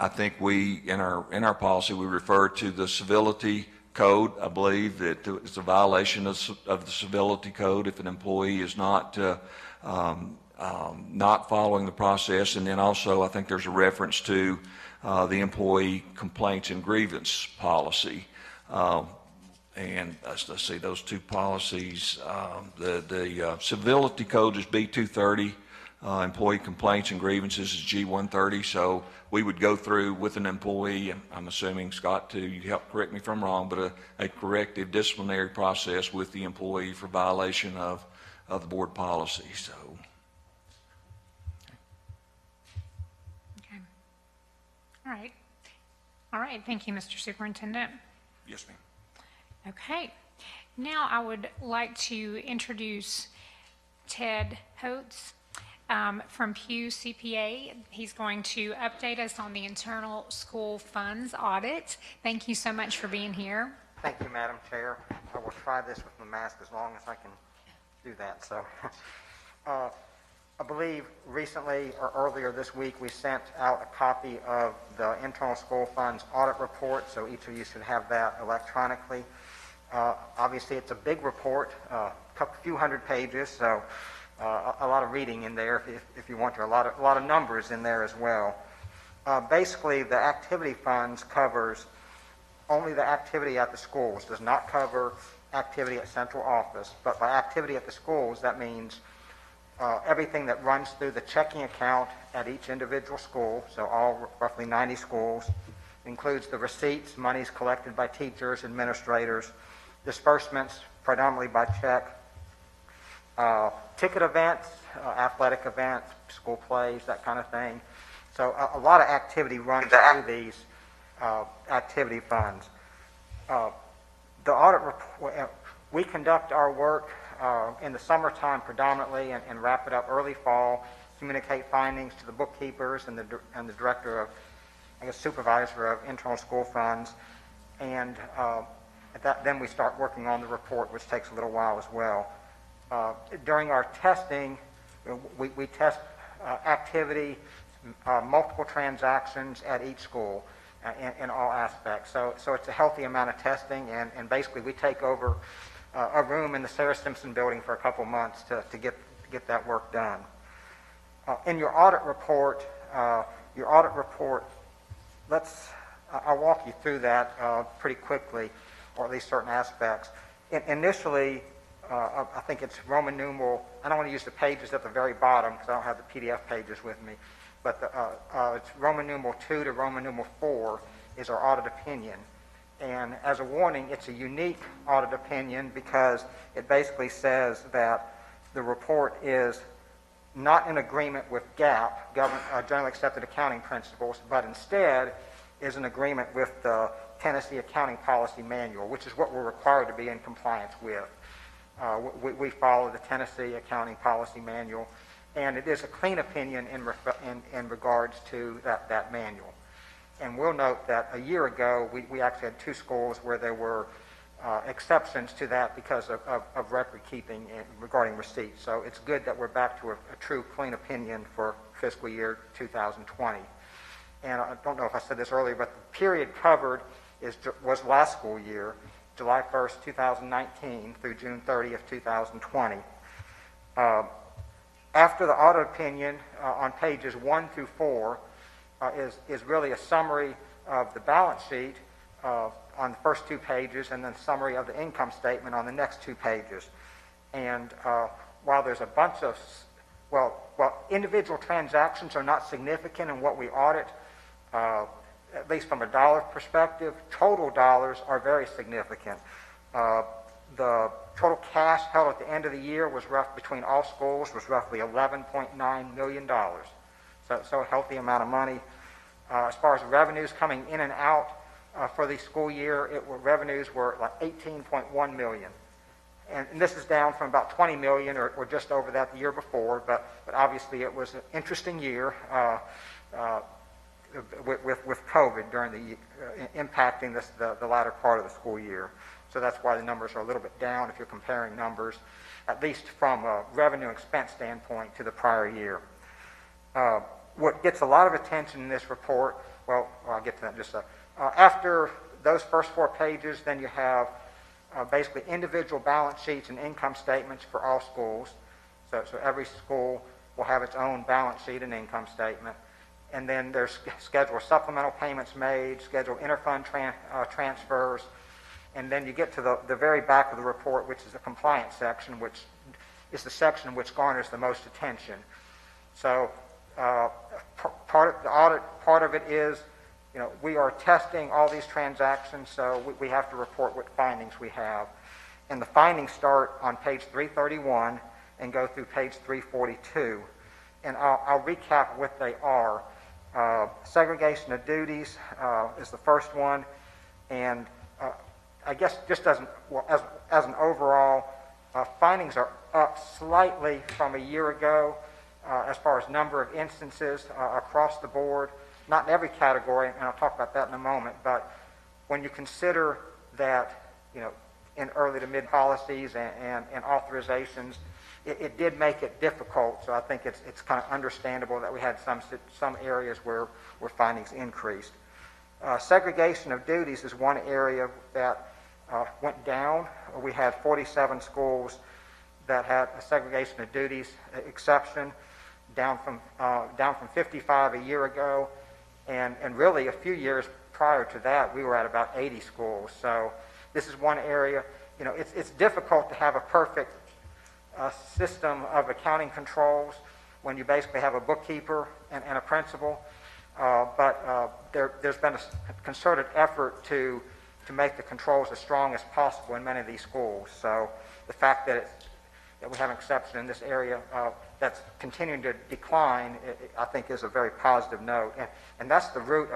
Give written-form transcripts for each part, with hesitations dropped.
I think we, in our policy, we refer to the civility code. I believe that it's a violation of the civility code if an employee is not following the process. And then also, I think there's a reference to the employee complaints and grievance policy. And let's see, those two policies, the civility code is B230, employee complaints and grievances is G130. So we would go through with an employee, and I'm assuming, Scott, too, you help correct me if I'm wrong, but a corrective disciplinary process with the employee for violation of the board policy. So. Okay. All right. Thank you, Mr. Superintendent. Yes, ma'am. Okay. Now I would like to introduce Ted Holtz from Pew CPA. He's going to update us on the internal school funds audit. Thank you so much for being here. Thank you, Madam Chair. I will try this with my mask as long as I can do that. So, I believe recently or earlier this week we sent out a copy of the internal school funds audit report, so each of you should have that electronically. Obviously, it's a big report, a few hundred pages, so a lot of reading in there if you want to, a lot of numbers in there as well. Basically, the activity funds covers only the activity at the schools, does not cover activity at central office. But by activity at the schools, that means everything that runs through the checking account at each individual school, so all roughly 90 schools, includes the receipts, monies collected by teachers, administrators, disbursements predominantly by check, ticket events, athletic events, school plays, that kind of thing. So a lot of activity runs through these activity funds. The audit report, we conduct our work in the summertime predominantly and wrap it up early fall, communicate findings to the bookkeepers and the director of, supervisor of internal school funds, and then we start working on the report, which takes a little while as well. During our testing, we test activity, multiple transactions at each school in all aspects. So it's a healthy amount of testing, and basically we take over a room in the Sarah Simpson building for a couple months to get that work done. In your audit report, I'll walk you through that pretty quickly, or at least certain aspects. Initially, I think it's Roman numeral, I don't want to use the pages at the very bottom because I don't have the PDF pages with me, but it's Roman numeral 2 to Roman numeral 4 is our audit opinion. And as a warning, it's a unique audit opinion because it basically says that the report is not in agreement with GAAP, Generally Accepted Accounting Principles, but instead is in agreement with the Tennessee Accounting Policy Manual, which is what we're required to be in compliance with. We follow the Tennessee Accounting Policy Manual, and it is a clean opinion in regards to that manual. And we'll note that a year ago, we actually had 2 schools where there were exceptions to that because of record keeping regarding receipts. So it's good that we're back to a true clean opinion for fiscal year 2020. And I don't know if I said this earlier, but the period covered was last school year, July 1st, 2019 through June 30th, 2020. After the audit opinion on pages 1 through 4 is really a summary of the balance sheet on the first 2 pages, and then summary of the income statement on the next 2 pages. And while there's a bunch of, individual transactions are not significant in what we audit, at least from a dollar perspective, total dollars are very significant. The total cash held at the end of the year was between all schools was roughly $11.9 million. So a healthy amount of money. As far as revenues coming in and out for the school year, revenues were like $18.1 million. And this is down from about $20 million or just over that the year before, but obviously it was an interesting year with COVID during the impacting the latter part of the school year. So that's why the numbers are a little bit down if you're comparing numbers, at least from a revenue expense standpoint, to the prior year. What gets a lot of attention in this report, well, I'll get to that in just a second. After those first 4 pages, then you have basically individual balance sheets and income statements for all schools. So every school will have its own balance sheet and income statement. And then there's scheduled supplemental payments made, scheduled interfund transfers, and then you get to the very back of the report, which is the compliance section, which is the section which garners the most attention. So part of the audit, part of it is, we are testing all these transactions, so we have to report what findings we have. And the findings start on page 331 and go through page 342. And I'll recap what they are. Segregation of duties is the first one, and I guess just as an overall, findings are up slightly from a year ago as far as number of instances across the board. Not in every category, and I'll talk about that in a moment, but when you consider that, in early to mid policies and authorizations, it did make it difficult, so I think it's kind of understandable that we had some areas where findings increased. Segregation of duties is one area that went down. We had 47 schools that had a segregation of duties exception, down from 55 a year ago, and really a few years prior to that, we were at about 80 schools. So this is one area. It's difficult to have a perfect system of accounting controls when you basically have a bookkeeper and a principal, but there's been a concerted effort to make the controls as strong as possible in many of these schools. So the fact that we have an exception in this area that's continuing to decline, I think is a very positive note. And that's the root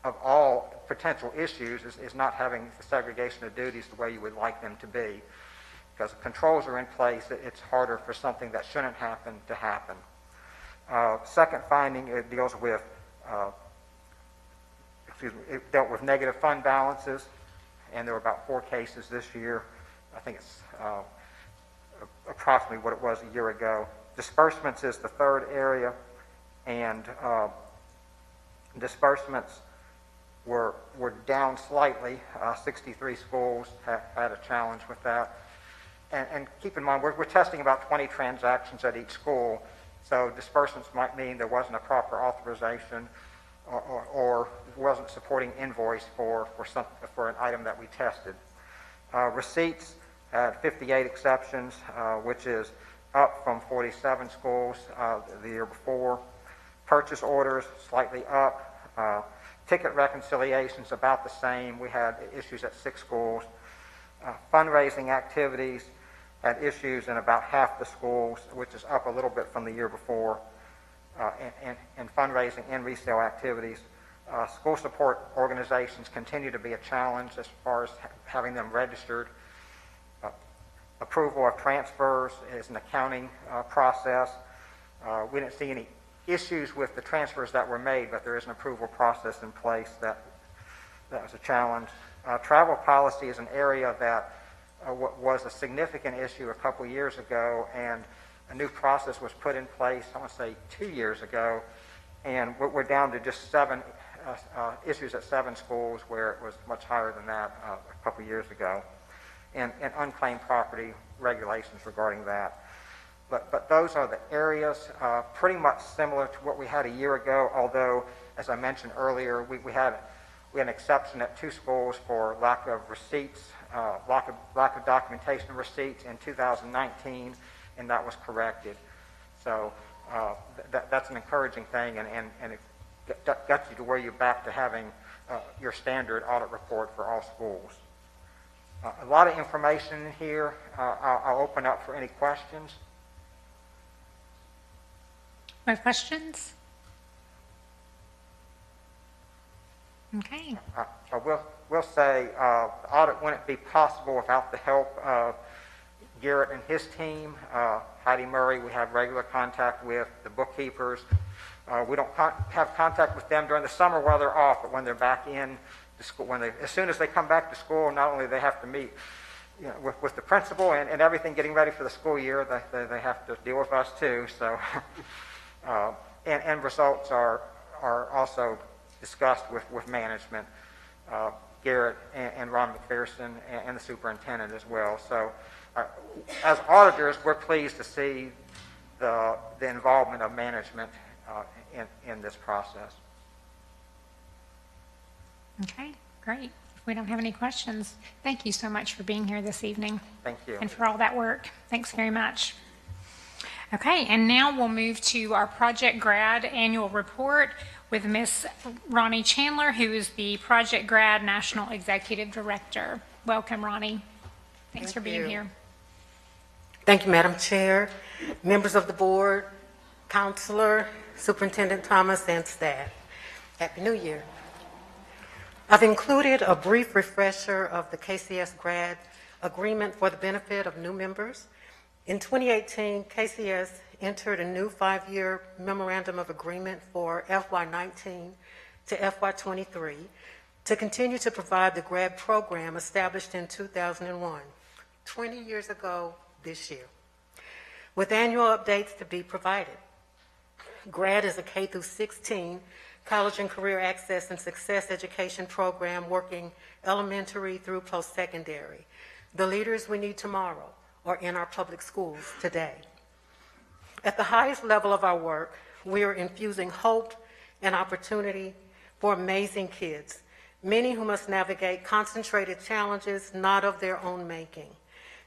of all potential issues, is not having the segregation of duties the way you would like them to be. Because the controls are in place, it's harder for something that shouldn't happen to happen. Second finding, it deals with, it dealt with negative fund balances, and there were about 4 cases this year. I think it's approximately what it was a year ago. Disbursements is the third area, and disbursements were down slightly. 63 schools had a challenge with that. And keep in mind, we're testing about 20 transactions at each school, so disbursements might mean there wasn't a proper authorization or wasn't supporting invoice for an item that we tested. Receipts had 58 exceptions, which is up from 47 schools the year before. Purchase orders slightly up. Ticket reconciliations about the same. We had issues at 6 schools. Fundraising activities had issues in about half the schools, which is up a little bit from the year before. And fundraising and resale activities. School support organizations continue to be a challenge as far as having them registered. Approval of transfers is an accounting process. We didn't see any issues with the transfers that were made, but there is an approval process in place that was a challenge. Travel policy is an area that was a significant issue a couple years ago, and a new process was put in place, I want to say 2 years ago, and we're down to just 7 issues at 7 schools, where it was much higher than that a couple years ago, and unclaimed property regulations regarding that. But those are the areas pretty much similar to what we had a year ago, although, as I mentioned earlier, we had an exception at 2 schools for lack of receipts, lack of documentation of receipts in 2019, and that was corrected. So that's an encouraging thing, and it got you to where you're back to having your standard audit report for all schools. A lot of information in here. I'll open up for any questions. More questions? Okay. I will say the audit wouldn't be possible without the help of Garrett and his team. Heidi Murray, we have regular contact with, the bookkeepers. We don't have contact with them during the summer while they're off, but when they're back in the school, as soon as they come back to school, not only they have to meet with the principal and everything getting ready for the school year, they have to deal with us too. So, and results are also discussed with management, Garrett and Ron McPherson and the superintendent as well. So as auditors, we're pleased to see the involvement of management in this process. Okay, great. If we don't have any questions, thank you so much for being here this evening. Thank you. And for all that work. Thanks very much. Okay, and now we'll move to our Project Grad Annual Report with Miss Ronnie Chandler, who is the Project Grad National Executive Director. Welcome, Ronnie. Thanks for being here. Thank you, Madam Chair, members of the board, counselor, Superintendent Thomas, and staff. Happy New Year. I've included a brief refresher of the KCS Grad Agreement for the benefit of new members. In 2018, KCS entered a new 5-year Memorandum of Agreement for FY19 to FY23 to continue to provide the grad program established in 2001, 20 years ago this year, with annual updates to be provided. GRAD is a K through 16 college and career access and success education program working elementary through post-secondary. The leaders we need tomorrow are in our public schools today. At the highest level of our work, we are infusing hope and opportunity for amazing kids, many who must navigate concentrated challenges not of their own making.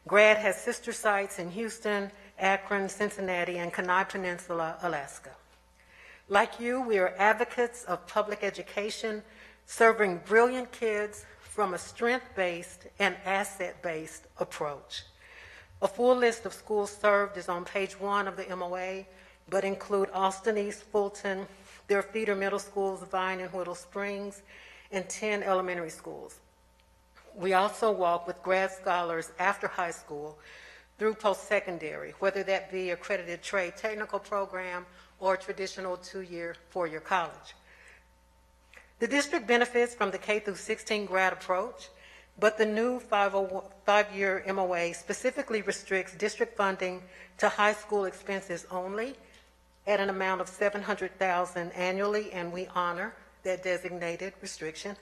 GRAD has sister sites in Houston, Akron, Cincinnati, and Kenai Peninsula, Alaska. Like you, we are advocates of public education, serving brilliant kids from a strength-based and asset-based approach. A full list of schools served is on page 1 of the MOA, but include Austin East, Fulton, their feeder middle schools, Vine and Whittle Springs, and 10 elementary schools. We also walk with grad scholars after high school through post-secondary, whether that be accredited trade technical program or traditional 2-year, 4-year college. The district benefits from the K through 16 grad approach, but the new 5-year MOA specifically restricts district funding to high school expenses only at an amount of $700,000 annually, and we honor that designated restriction.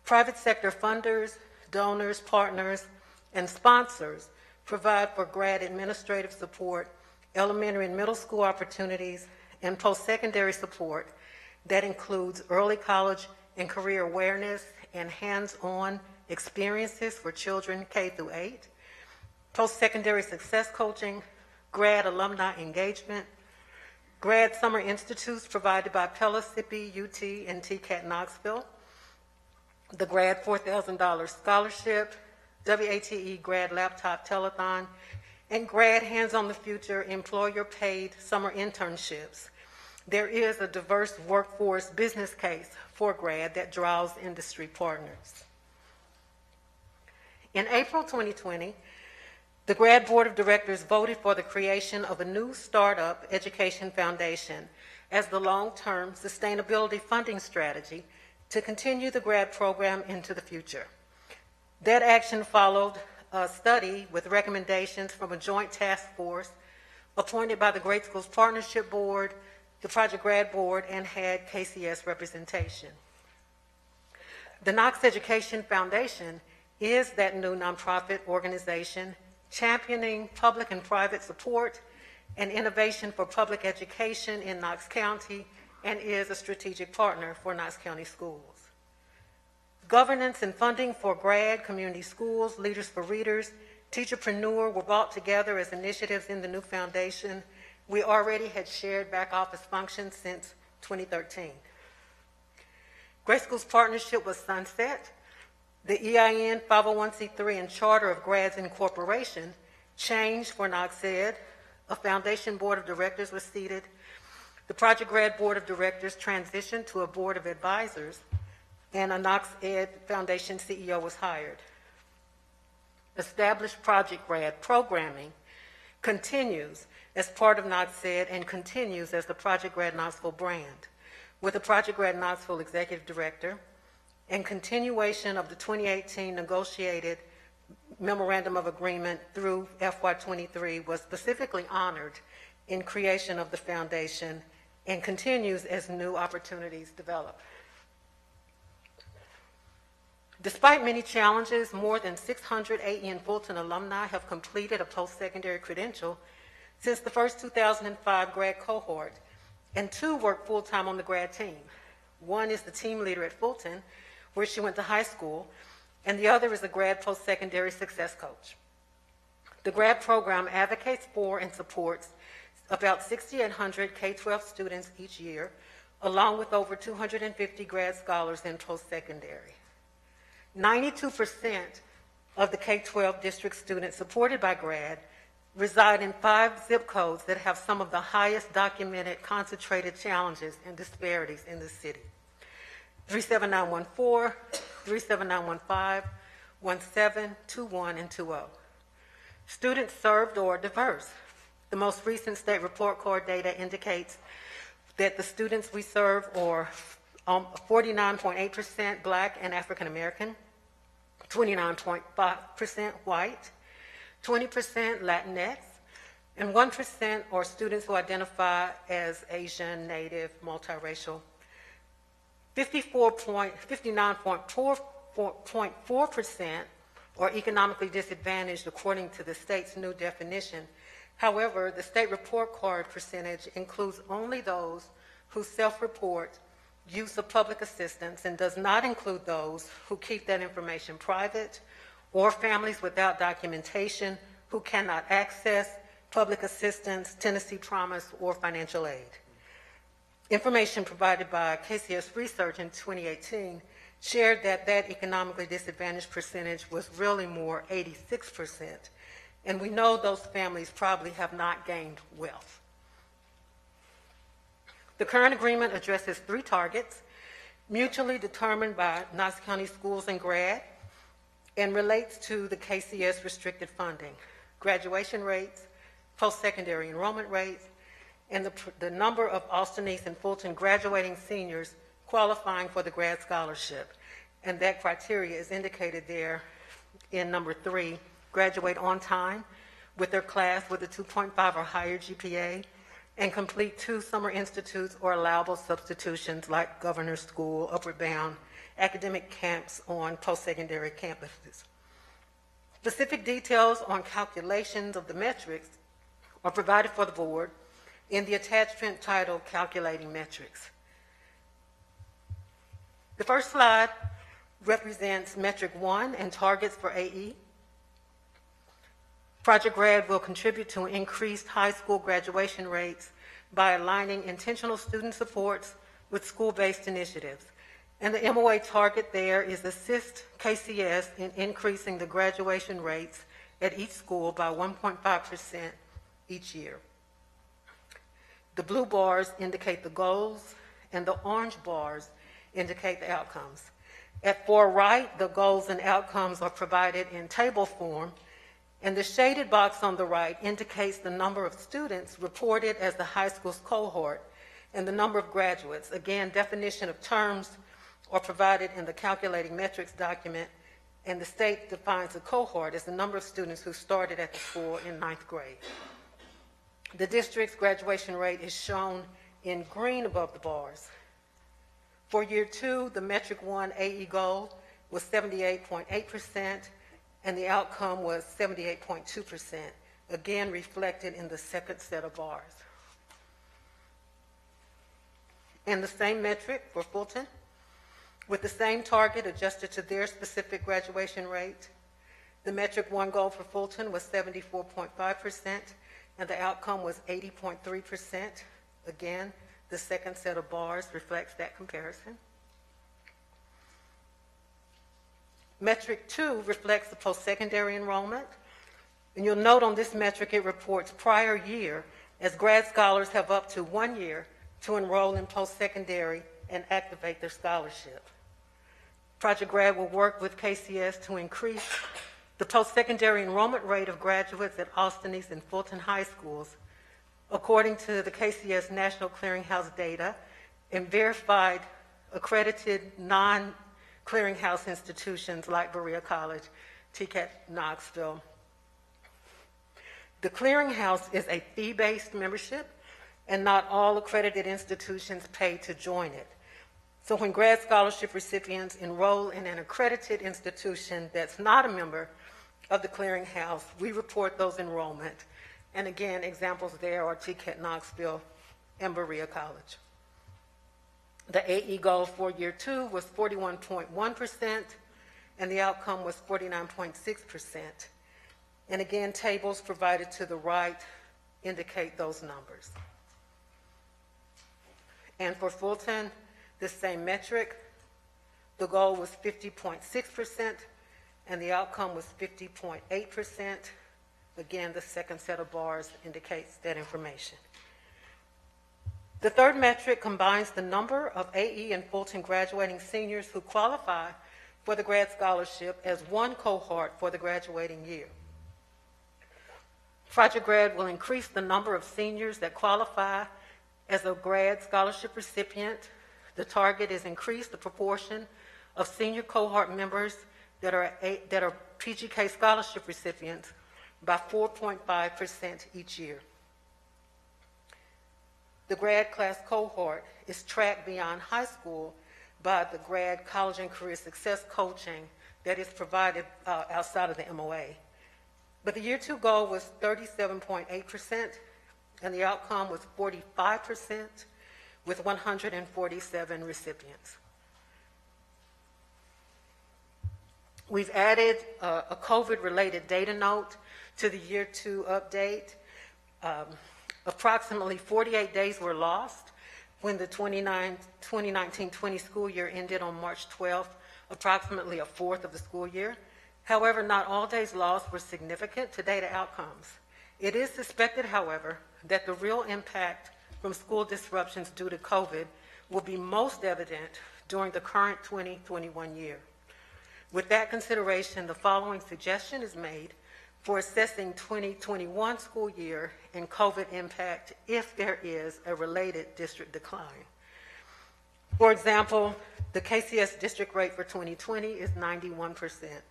Private sector funders, donors, partners, and sponsors provide for grad administrative support, elementary and middle school opportunities, and post-secondary support that includes early college and career awareness and hands-on experiences for children K through 8, post-secondary success coaching, grad alumni engagement, grad summer institutes provided by Pellissippi, UT, and TCAT Knoxville, the grad $4,000 scholarship, WATE grad laptop telethon, and grad Hands on the Future employer-paid summer internships. There is a diverse workforce business case for grad that draws industry partners. In April 2020, the Grad Board of Directors voted for the creation of a new startup education foundation as the long-term sustainability funding strategy to continue the grad program into the future. That action followed a study with recommendations from a joint task force appointed by the Great Schools Partnership Board, the Project Grad Board, and had KCS representation. The Knox Education Foundation is that new nonprofit organization championing public and private support and innovation for public education in Knox County and is a strategic partner for Knox County Schools. Governance and funding for grad, community schools, Leaders for Readers, Teacherpreneur were brought together as initiatives in the new foundation. We already had shared back office functions since 2013. Great Schools Partnership was sunset. The EIN, 501c3, and Charter of Grads Incorporation changed for Knox Ed. A foundation board of directors was seated. The Project Grad Board of Directors transitioned to a board of advisors, and a Knox Ed Foundation CEO was hired. Established Project Grad programming continues as part of Knox Ed and continues as the Project Grad Knoxville brand, with the Project Grad Knoxville Executive Director, and continuation of the 2018 negotiated Memorandum of Agreement through FY23 was specifically honored in creation of the foundation and continues as new opportunities develop. Despite many challenges, more than 600 AE and Fulton alumni have completed a post-secondary credential since the first 2005 grad cohort, and 2 work full-time on the grad team. One is the team leader at Fulton, where she went to high school, and the other is a grad post-secondary success coach. The grad program advocates for and supports about 6,800 K-12 students each year, along with over 250 grad scholars in post-secondary. 92% of the K-12 district students supported by grad reside in 5 zip codes that have some of the highest documented concentrated challenges and disparities in the city: 37914, 37915, 17, 21, and 20. Students served are diverse. The most recent state report card data indicates that the students we serve are 49.8% Black and African American, 29.5% white, 20% Latinx, and 1% are students who identify as Asian, Native, multiracial. 59.4% are economically disadvantaged according to the state's new definition. However, the state report card percentage includes only those who self-report use of public assistance and does not include those who keep that information private, or families without documentation who cannot access public assistance, Tennessee Promise, or financial aid. Information provided by KCS Research in 2018 shared that economically disadvantaged percentage was really more 86%, and we know those families probably have not gained wealth. The current agreement addresses 3 targets mutually determined by Knox County Schools and Grad, and relates to the KCS restricted funding, graduation rates, post-secondary enrollment rates, and the number of Austin East and Fulton graduating seniors qualifying for the grad scholarship. And that criteria is indicated there in number 3, graduate on time with their class with a 2.5 or higher GPA, and complete 2 summer institutes or allowable substitutions like Governor's School, Upward Bound, academic camps on post-secondary campuses. Specific details on calculations of the metrics are provided for the board in the attachment titled Calculating Metrics. The first slide represents metric 1 and targets for AE. Project Grad will contribute to increased high school graduation rates by aligning intentional student supports with school-based initiatives. And the MOA target there is assist KCS in increasing the graduation rates at each school by 1.5% each year. The blue bars indicate the goals, and the orange bars indicate the outcomes. At far right, the goals and outcomes are provided in table form, and the shaded box on the right indicates the number of students reported as the high school's cohort and the number of graduates. Again, definition of terms are provided in the calculating metrics document, and the state defines a cohort as the number of students who started at the school in 9th grade. The district's graduation rate is shown in green above the bars. For year 2, the metric 1 AE goal was 78.8%, and the outcome was 78.2%, again reflected in the second set of bars. And the same metric for Fulton, with the same target adjusted to their specific graduation rate. The metric 1 goal for Fulton was 74.5%, and the outcome was 80.3%. Again, the second set of bars reflects that comparison. Metric 2 reflects the post-secondary enrollment, and you'll note on this metric it reports prior year, as grad scholars have up to 1 year to enroll in post-secondary and activate their scholarship. Project Grad will work with KCS to increase the post-secondary enrollment rate of graduates at Austin East and Fulton High Schools according to the KCS National Clearinghouse data and verified accredited non-clearinghouse institutions like Berea College, TCAT Knoxville. The clearinghouse is a fee-based membership, and not all accredited institutions pay to join it. So when grad scholarship recipients enroll in an accredited institution that's not a member of the clearinghouse, we report those enrollment. And again, examples there are TCAT Knoxville and Berea College. The AE goal for year 2 was 41.1%, and the outcome was 49.6%. And again, tables provided to the right indicate those numbers. And for Fulton, the same metric, the goal was 50.6%, and the outcome was 50.8%. Again, the second set of bars indicates that information. The third metric combines the number of AE and Fulton graduating seniors who qualify for the grad scholarship as one cohort for the graduating year. Project Grad will increase the number of seniors that qualify as a grad scholarship recipient. The target is increase the proportion of senior cohort members that are PGK scholarship recipients by 4.5% each year. The grad class cohort is tracked beyond high school by the grad college and career success coaching that is provided outside of the MOA. But the year 2 goal was 37.8%, and the outcome was 45% with 147 recipients. We've added a COVID-related data note to the year 2 update. Approximately 48 days were lost when the 2019-20 school year ended on March 12th, approximately a fourth of the school year. However, not all days lost were significant to data outcomes. It is suspected, however, that the real impact from school disruptions due to COVID will be most evident during the current 2021 year. With that consideration, the following suggestion is made for assessing 2021 school year and COVID impact if there is a related district decline. For example, the KCS district rate for 2020 is 91%.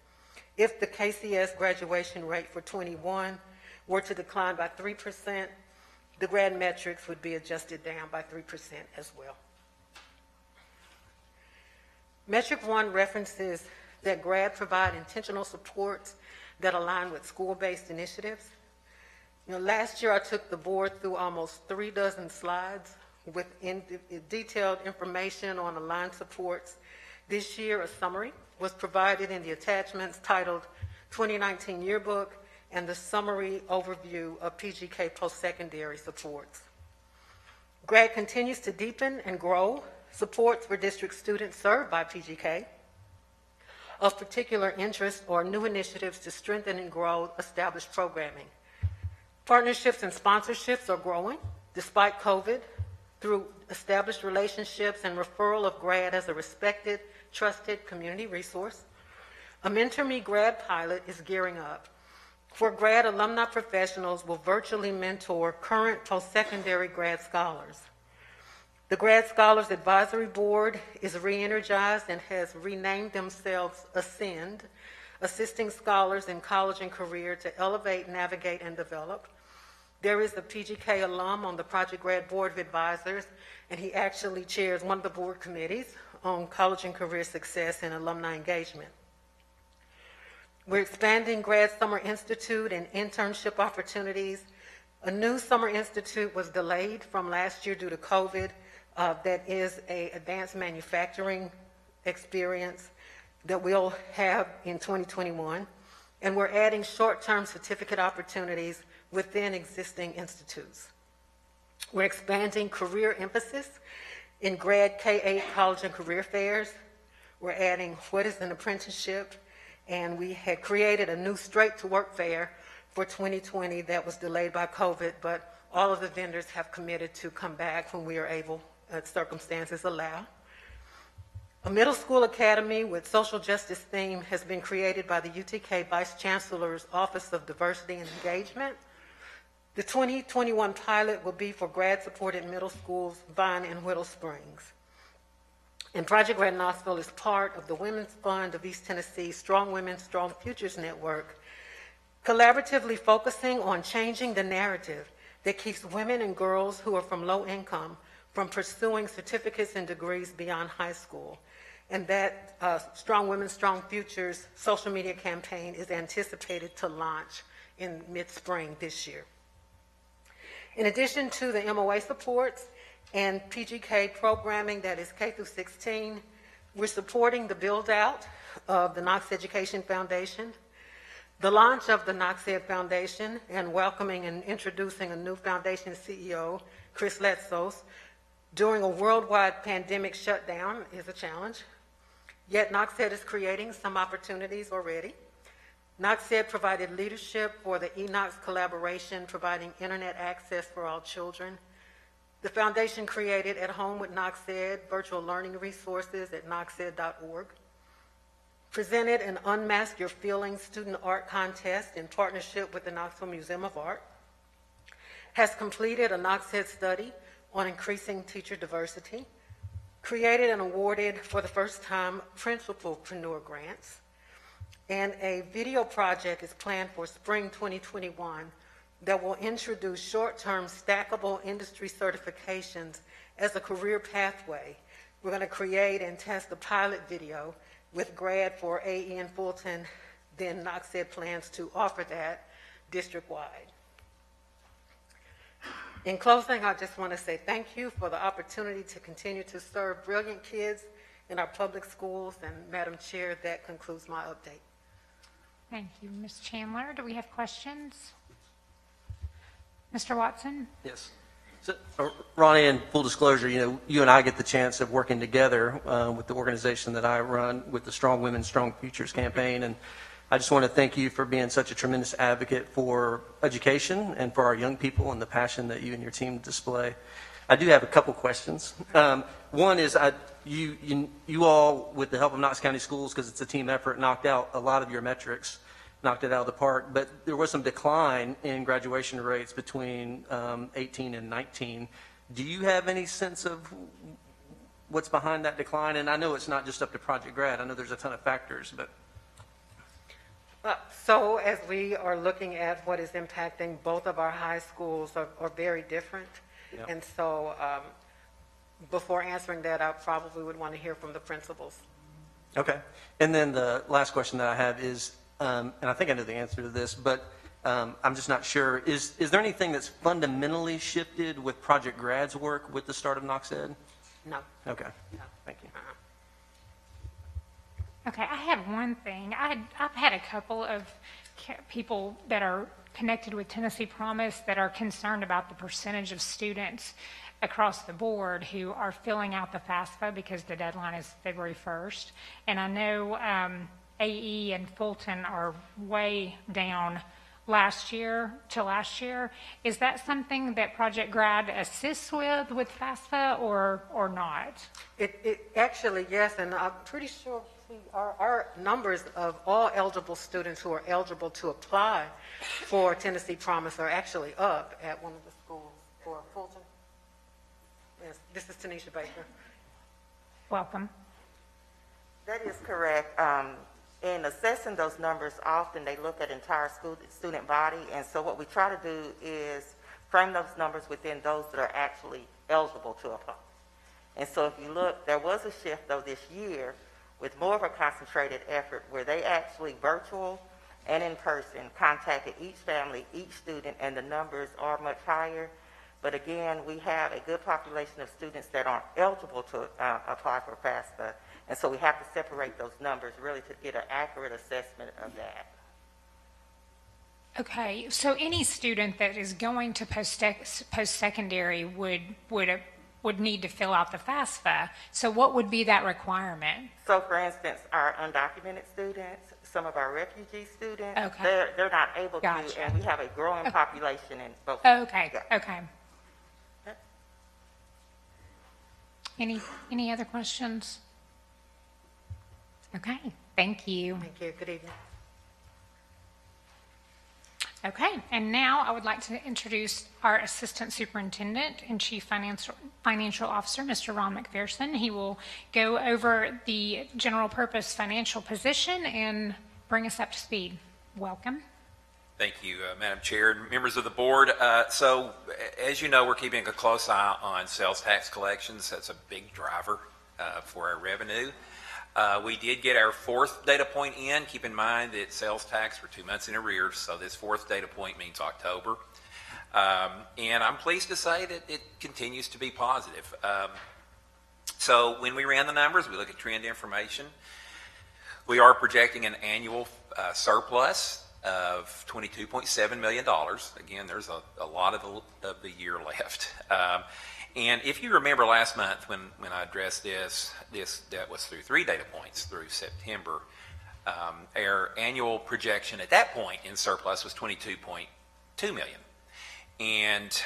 If the KCS graduation rate for 21 were to decline by 3%, the grad metrics would be adjusted down by 3% as well. Metric 1 references that grad provide intentional supports that align with school-based initiatives. Last year I took the board through almost 36 slides with detailed information on aligned supports. This year a summary was provided in the attachments titled 2019 Yearbook and the summary overview of PGK post-secondary supports. Grad continues to deepen and grow supports for district students served by PGK. Of particular interest are new initiatives to strengthen and grow established programming. Partnerships and sponsorships are growing despite COVID through established relationships and referral of grad as a respected, trusted community resource. A Mentor Me grad pilot is gearing up. For grad, alumni professionals will virtually mentor current post-secondary grad scholars. The Grad Scholars Advisory Board is re-energized and has renamed themselves Ascend, assisting scholars in college and career to elevate, navigate, and develop. There is a PGK alum on the Project Grad Board of Advisors, and he actually chairs one of the board committees on college and career success and alumni engagement. We're expanding Grad Summer Institute and internship opportunities. A new summer institute was delayed from last year due to COVID. That is an advanced manufacturing experience that we'll have in 2021. And we're adding short-term certificate opportunities within existing institutes. We're expanding career emphasis in grad K-8 college and career fairs. We're adding what is an apprenticeship, and we had created a new straight-to-work fair for 2020 that was delayed by COVID, but all of the vendors have committed to come back when we are able, circumstances allow. A middle school academy with social justice theme has been created by the UTK Vice Chancellor's Office of Diversity and Engagement. The 2021 pilot will be for grad-supported middle schools, Vine and Whittle Springs. And Project Grad Knoxville is part of the Women's Fund of East Tennessee's Strong Women, Strong Futures Network, collaboratively focusing on changing the narrative that keeps women and girls who are from low income from pursuing certificates and degrees beyond high school. And that Strong Women, Strong Futures social media campaign is anticipated to launch in mid-spring this year. In addition to the MOA supports and PGK programming that is K through 16, we're supporting the build-out of the Knox Education Foundation, the launch of the Knox Ed Foundation, and welcoming and introducing a new foundation CEO, Chris Letzos, during a worldwide pandemic shutdown is a challenge. Yet Knox Ed is creating some opportunities already. Knox Ed provided leadership for the Enox collaboration, providing internet access for all children. The foundation created At Home with Knox Ed, virtual learning resources at knoxed.org. Presented an Unmask Your Feelings student art contest in partnership with the Knoxville Museum of Art. Has completed a Knox Ed study on increasing teacher diversity. Created and awarded for the first time Principalpreneur grants. And a video project is planned for spring 2021 that will introduce short-term stackable industry certifications as a career pathway. We're going to create and test a pilot video with grad for AE and Fulton. Then Knox Ed plans to offer that district-wide. In closing, I just want to say thank you for the opportunity to continue to serve brilliant kids in our public schools. And Madam Chair, that concludes my update. Thank you, Ms. Chandler. Do we have questions? Mr. Watson? Yes. So, Ronnie, in full disclosure, you and I get the chance of working together with the organization that I run with the Strong Women, Strong Futures campaign. And I just want to thank you for being such a tremendous advocate for education and for our young people and the passion that you and your team display. I do have a couple questions. One is you all, with the help of Knox County Schools, because it's a team effort, knocked out a lot of your metrics, knocked it out of the park, but there was some decline in graduation rates between 18 and 19. Do you have any sense of what's behind that decline? And I know it's not just up to Project Grad. I know there's a ton of factors, but... So as we are looking at what is impacting both of our high schools are very different. Yep. And so before answering that, I probably would want to hear from the principals. Okay. And then the last question that I have is, and I think I know the answer to this, but I'm just not sure. Is there anything that's fundamentally shifted with Project Grad's work with the start of Knox Ed? No. Okay. No. Thank you. Okay, I had one thing. I've had a couple of people that are connected with Tennessee Promise that are concerned about the percentage of students across the board who are filling out the FAFSA because the deadline is February 1st. And I know AE and Fulton are way down last year. Is that something that Project Grad assists with FAFSA or not? It actually, yes, and I'm pretty sure our numbers of all eligible students who are eligible to apply for Tennessee Promise are actually up at one of the schools for Fulton. Yes, this is Tanisha Baker. Welcome. That is correct. In assessing those numbers, often they look at entire student body, and so what we try to do is frame those numbers within those that are actually eligible to apply. And so if you look, there was a shift though this year with more of a concentrated effort where they actually virtual and in person contacted each family, each student, and the numbers are much higher. But again, we have a good population of students that aren't eligible to apply for FAFSA. And so we have to separate those numbers really to get an accurate assessment of that. Okay, so any student that is going to post-secondary would need to fill out the FAFSA. So what would be that requirement? So for instance, our undocumented students, some of our refugee students, okay. they're not able Gotcha. to, and we have a growing population in both. Okay, yeah. okay. Any other questions? Okay, thank you. Thank you. Good evening. Okay, and now I would like to introduce our Assistant Superintendent and Chief Financial Officer, Mr. Ron McPherson. He will go over the general purpose financial position and bring us up to speed. Welcome. Thank you, Madam Chair and members of the board. So, as you know, we're keeping a close eye on sales tax collections. That's a big driver for our revenue. We did get our fourth data point in. Keep in mind that sales tax were 2 months in arrears, so this fourth data point means October. And I'm pleased to say that it continues to be positive. So when we ran the numbers, we look at trend information. We are projecting an annual surplus of $22.7 million. Again, there's a lot of the year left. And if you remember last month when I addressed this that was through 3 data points through September. Our annual projection at that point in surplus was $22.2 million. And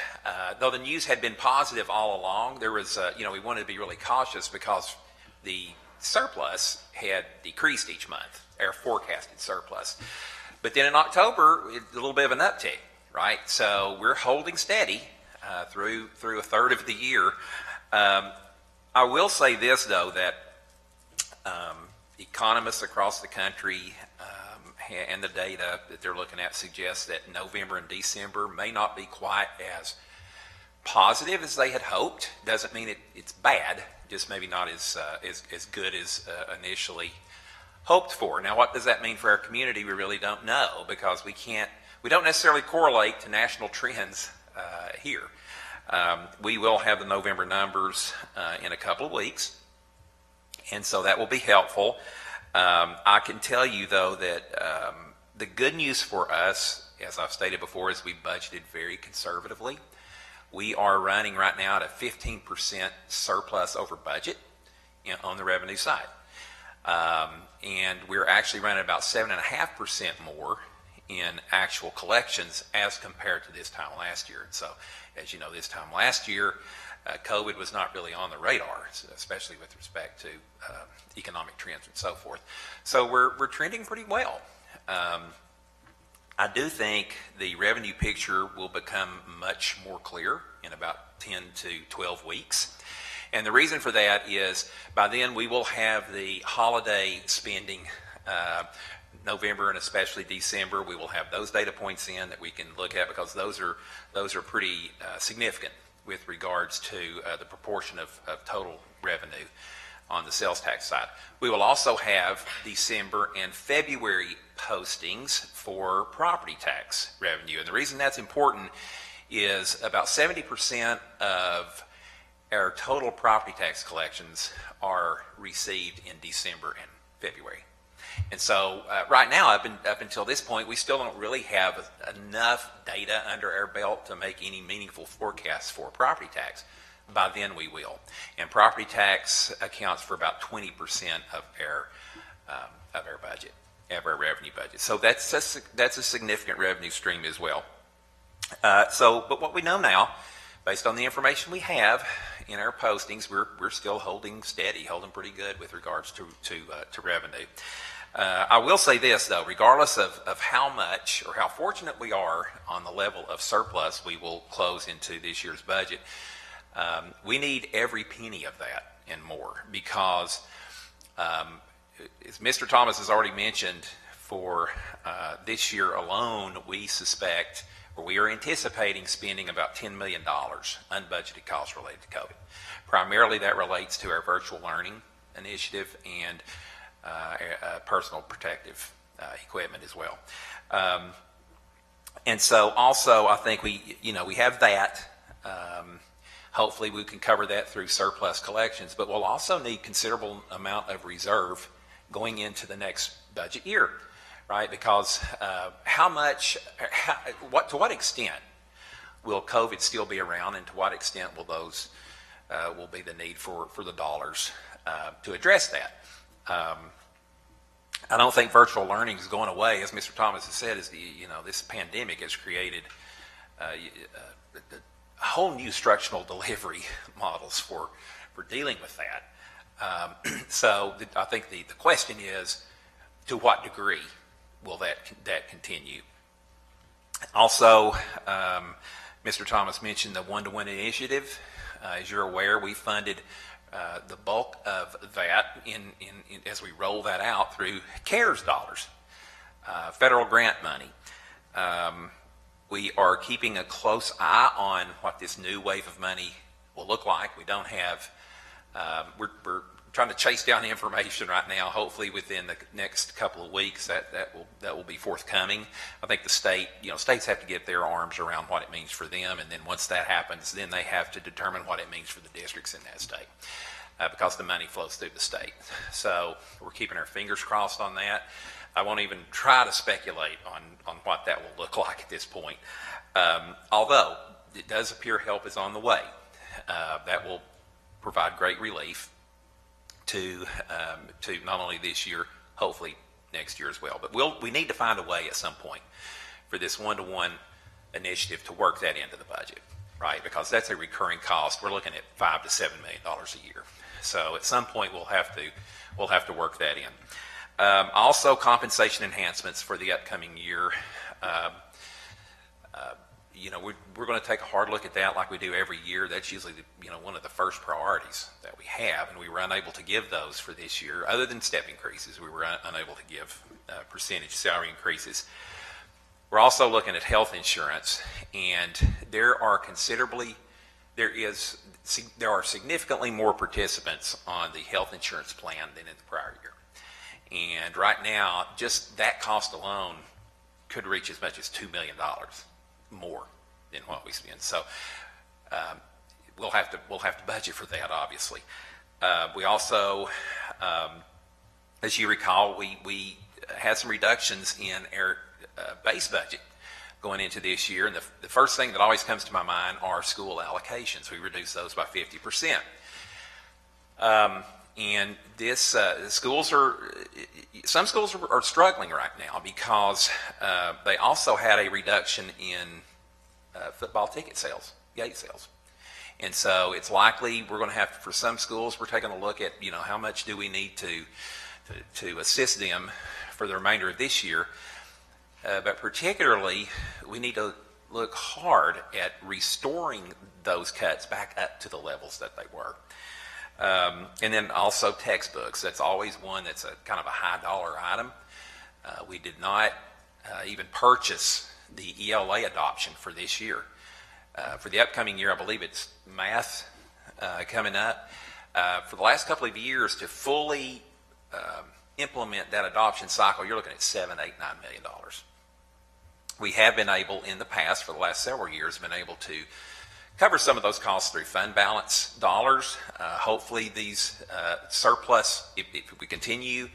though the news had been positive all along, there was, we wanted to be really cautious because the surplus had decreased each month, our forecasted surplus. But then in October, a little bit of an uptick, right? So we're holding steady through a third of the year. I will say this, though, that economists across the country and the data that they're looking at suggests that November and December may not be quite as positive as they had hoped. Doesn't mean it's bad, just maybe not as good as initially hoped for. Now, what does that mean for our community? We really don't know, because we don't necessarily correlate to national trends here. We will have the November numbers in a couple of weeks, and so that will be helpful. I can tell you, though, that the good news for us, as I've stated before, is we budgeted very conservatively. We are running right now at a 15% surplus over budget on the revenue side. And we're actually running about 7.5% more in actual collections as compared to this time last year. And so, as you know, this time last year, COVID was not really on the radar, especially with respect to economic trends and so forth. So we're trending pretty well. I do think the revenue picture will become much more clear in about 10 to 12 weeks. And the reason for that is by then we will have the holiday spending, November and especially December. We will have those data points in that we can look at, because those are pretty significant with regards to the proportion of total revenue on the sales tax side. We will also have December and February postings for property tax revenue. And the reason that's important is about 70% of our total property tax collections are received in December and February. And so right now, up until this point, we still don't really have enough data under our belt to make any meaningful forecasts for property tax. By then we will. And property tax accounts for about 20% of our budget, of our revenue budget. So that's a significant revenue stream as well. But what we know now, based on the information we have in our postings, we're still holding steady, holding pretty good with regards to revenue. I will say this, though, regardless of how much or how fortunate we are on the level of surplus we will close into this year's budget, we need every penny of that and more, because as Mr. Thomas has already mentioned, for this year alone, we suspect, or we are anticipating spending about $10 million unbudgeted costs related to COVID. Primarily that relates to our virtual learning initiative and personal protective equipment as well. And so also I think we have that. Hopefully we can cover that through surplus collections, but we'll also need considerable amount of reserve going into the next budget year, right? Because to what extent will COVID still be around, and to what extent will be the need for the dollars to address that? I don't think virtual learning is going away. As Mr. Thomas has said, this pandemic has created a whole new instructional delivery models for dealing with that. So I think the question is, to what degree will that continue? Also, Mr. Thomas mentioned the OneToOne initiative. As you're aware, we funded the bulk of that as we roll that out through CARES dollars, federal grant money. We are keeping a close eye on what this new wave of money will look like. We don't have, we're trying to chase down the information right now. Hopefully within the next couple of weeks that will be forthcoming. I think the state, states have to get their arms around what it means for them, and then once that happens, then they have to determine what it means for the districts in that state, because the money flows through the state. So we're keeping our fingers crossed on that. I won't even try to speculate on what that will look like at this point. Although it does appear help is on the way. That will provide great relief to not only this year, hopefully next year as well. But we need to find a way at some point for this one-to-one initiative to work that into the budget, right? Because that's a recurring cost. We're looking at $5 to $7 million a year. So at some point we'll have to work that in. Also, compensation enhancements for the upcoming year. We're going to take a hard look at that like we do every year. That's usually one of the first priorities that we have, and we were unable to give those for this year. Other than step increases, we were unable to give percentage salary increases. We're also looking at health insurance, and there are significantly more participants on the health insurance plan than in the prior year. And right now, just that cost alone could reach as much as $2 million more than what we spend. So we'll have to budget for that, obviously. We also, as you recall, we had some reductions in our base budget going into this year, and the first thing that always comes to my mind are school allocations. We reduced those by 50%. And some schools are struggling right now because they also had a reduction in football ticket sales, gate sales. And so it's likely we're going to have, for some schools, we're taking a look at, how much do we need to assist them for the remainder of this year. But particularly, we need to look hard at restoring those cuts back up to the levels that they were. And then also textbooks. That's always one that's a kind of a high dollar item. We did not even purchase the ELA adoption for this year. For the upcoming year, I believe it's math coming up. For the last couple of years, to fully implement that adoption cycle, you're looking at $7, $8, $9 million. We have been able, in the past, for the last several years, been able to cover some of those costs through fund balance dollars. Hopefully these surplus, if we continue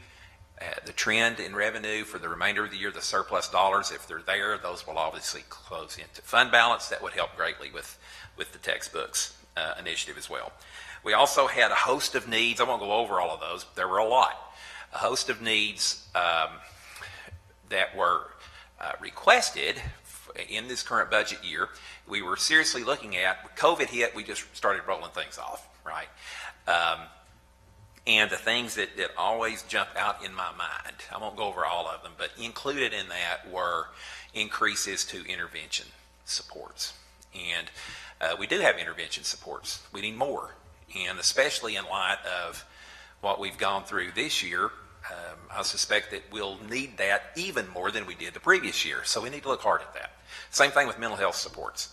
the trend in revenue for the remainder of the year, the surplus dollars, if they're there, those will obviously close into fund balance. That would help greatly with the textbooks initiative as well. We also had a host of needs. I won't go over all of those. There were a lot. A host of needs that were requested in this current budget year. We were seriously looking at. When COVID hit, we just started rolling things off, right? And the things that always jumped out in my mind, I won't go over all of them, but included in that were increases to intervention supports. And we do have intervention supports. We need more. And especially in light of what we've gone through this year, I suspect that we'll need that even more than we did the previous year. So we need to look hard at that. Same thing with mental health supports.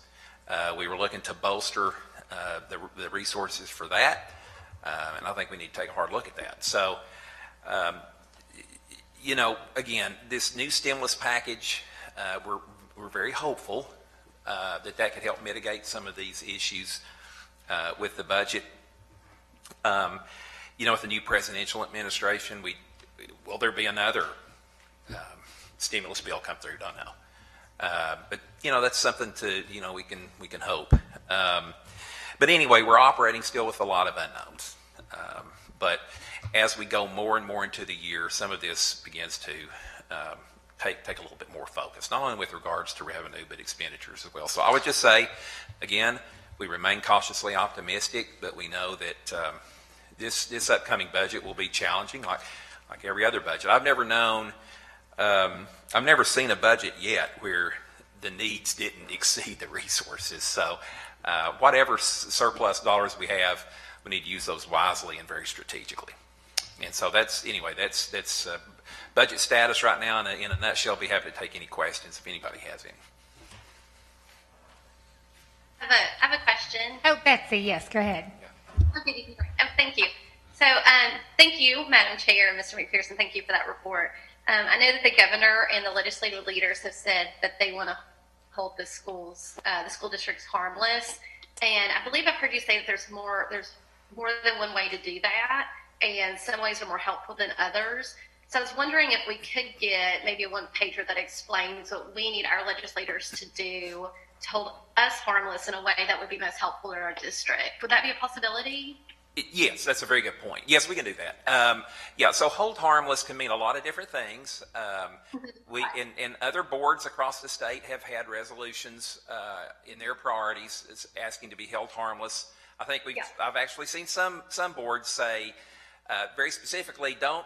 We were looking to bolster the resources for that, and I think we need to take a hard look at that. So, again, this new stimulus package, we're very hopeful that could help mitigate some of these issues with the budget. With the new presidential administration, will there be another stimulus bill come through? Don't know. But that's something to we can hope. But anyway, we're operating still with a lot of unknowns. But as we go more and more into the year, some of this begins to take a little bit more focus, not only with regards to revenue but expenditures as well. So I would just say, again, we remain cautiously optimistic, but we know that this upcoming budget will be challenging, like every other budget. I've never seen a budget yet where the needs didn't exceed the resources. So whatever surplus dollars we have, we need to use those wisely and very strategically. And so that's budget status right now in a nutshell. Be happy to take any questions if anybody has any. I have a question. Oh, Betsy, yes, go ahead. Okay, thank you. So, thank you, Madam Chair and Mr. McPherson. Thank you for that report. I know that the governor and the legislative leaders have said that they want to hold the school districts harmless, and I believe I've heard you say that there's more than one way to do that, and some ways are more helpful than others. So I was wondering if we could get maybe a one-pager that explains what we need our legislators to do to hold us harmless in a way that would be most helpful in our district. Would that be a possibility? Yes, that's a very good point. Yes, we can do that. So hold harmless can mean a lot of different things. We and other boards across the state have had resolutions in their priorities asking to be held harmless. I think I've actually seen some boards say very specifically, don't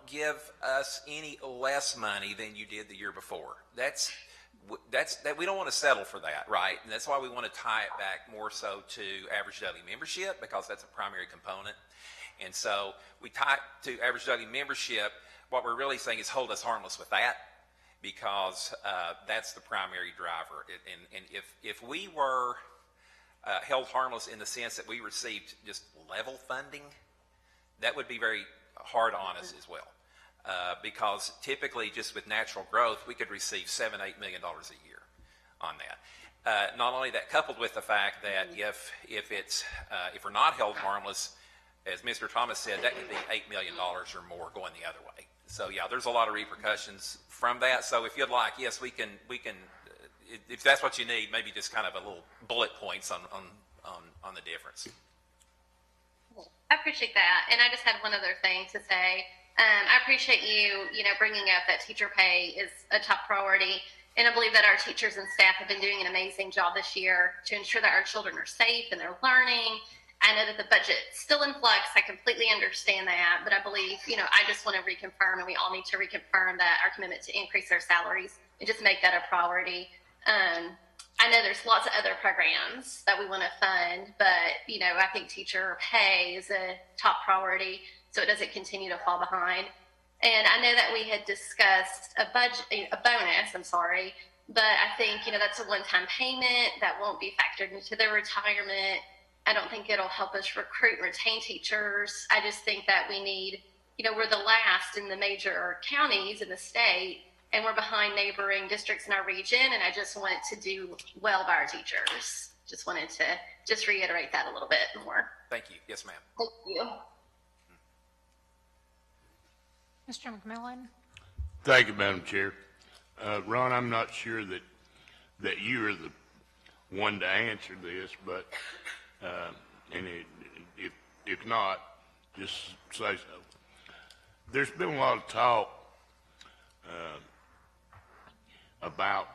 give us any less money than you did the year before. That we don't want to settle for that, right? And that's why we want to tie it back more so to average daily membership, because that's a primary component. And so we tie it to average daily membership. What we're really saying is hold us harmless with that, because that's the primary driver. And if we were held harmless in the sense that we received just level funding, that would be very hard on us as well. Because typically, just with natural growth, we could receive $7-8 million a year on that. Not only that, coupled with the fact that if we're not held harmless, as Mr. Thomas said, that could be $8 million or more going the other way. So yeah, there's a lot of repercussions from that. So if you'd like, yes, we can. If that's what you need, maybe just kind of a little bullet points on the difference. I appreciate that, and I just had one other thing to say. I appreciate you bringing up that teacher pay is a top priority, and I believe that our teachers and staff have been doing an amazing job this year to ensure that our children are safe and they're learning. I know that the budget's still in flux. I completely understand that, but I believe, I just want to reconfirm, and we all need to reconfirm that our commitment to increase their salaries and just make that a priority. I know there's lots of other programs that we want to fund, but, I think teacher pay is a top priority, so it doesn't continue to fall behind. And I know that we had discussed a bonus, but I think, that's a one-time payment that won't be factored into their retirement. I don't think it'll help us recruit and retain teachers. I just think that we need, we're the last in the major counties in the state, and we're behind neighboring districts in our region, and I just want to do well by our teachers. Just wanted to reiterate that a little bit more. Thank you. Yes, ma'am. Thank you. Mr. McMillan? Thank you, Madam Chair. Ron, I'm not sure that you are the one to answer this, but if not, just say so. There's been a lot of talk about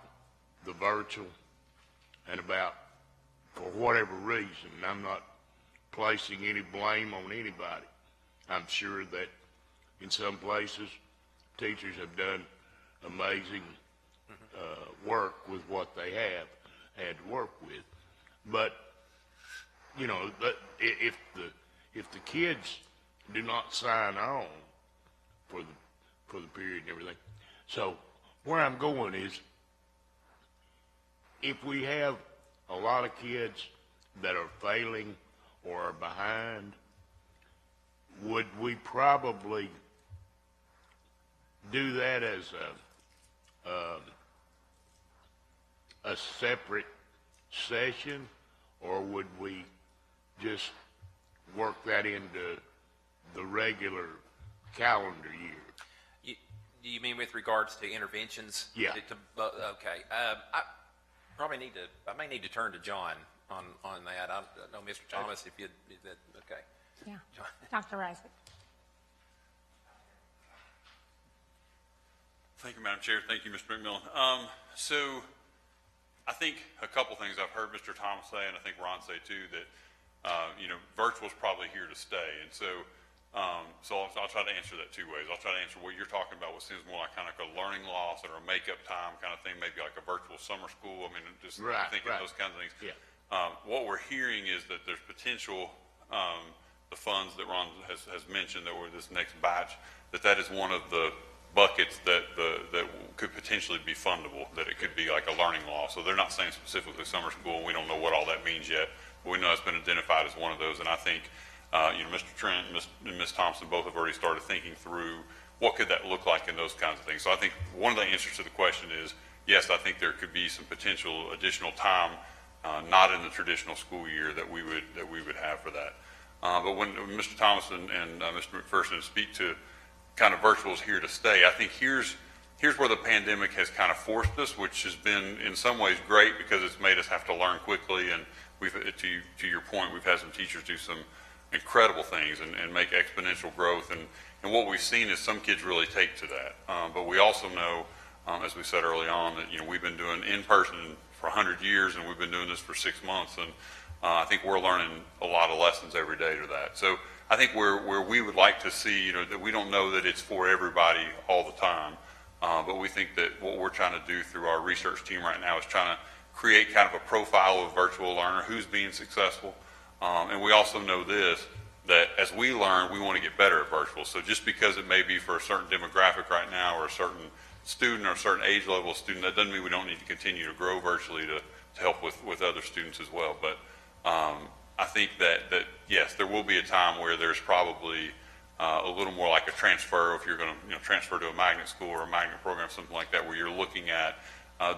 the virtual and about, for whatever reason, and I'm not placing any blame on anybody. I'm sure that in some places teachers have done amazing work with what they have had to work with. But, if the kids do not sign on for the period and everything. So where I'm going is, if we have a lot of kids that are failing or are behind, would we probably do that as a separate session, or would we just work that into the regular calendar year? Do you mean with regards to interventions? Yeah. Okay. I may need to turn to John on that. I don't know, Mr. Thomas, okay. Yeah. Dr. Isaac? Thank you, Madam Chair. Thank you, Mr. McMillan. So I think a couple things I've heard Mr. Thomas say, and I think Ron say too, that virtual is probably here to stay. And so I'll try to answer that two ways. I'll try to answer what you're talking about, what seems more like kind of like a learning loss or a makeup time kind of thing, maybe like a virtual summer school. I mean, just thinking those kinds of things. Yeah. What we're hearing is that there's potential the funds that Ron has mentioned, that were this next batch, that is one of the buckets that could potentially be fundable, that it could be like a learning loss. So they're not saying specifically summer school, and we don't know what all that means yet, but we know it's been identified as one of those. And I think, Mr. Trent and Ms. Thompson both have already started thinking through what could that look like in those kinds of things. So I think one of the answers to the question is, yes, I think there could be some potential additional time, not in the traditional school year, that we would have for that. But when Mr. Thomas and Mr. McPherson speak to kind of virtual is here to stay, I think here's where the pandemic has kind of forced us, which has been in some ways great because it's made us have to learn quickly. And we've, to your point, we've had some teachers do some incredible things and make exponential growth. And what we've seen is some kids really take to that. But we also know, as we said early on, that we've been doing in-person for 100 years, and we've been doing this for 6 months. And I think we're learning a lot of lessons every day to that. So I think where we would like to see, that we don't know that it's for everybody all the time, but we think that what we're trying to do through our research team right now is trying to create kind of a profile of a virtual learner who's being successful. And we also know this, that as we learn, we want to get better at virtual. So just because it may be for a certain demographic right now, or a certain student or a certain age level of student, that doesn't mean we don't need to continue to grow virtually to help with other students as well. But I think that yes, there will be a time where there's probably a little more like a transfer, if you're going to transfer to a magnet school or a magnet program, something like that, where you're looking at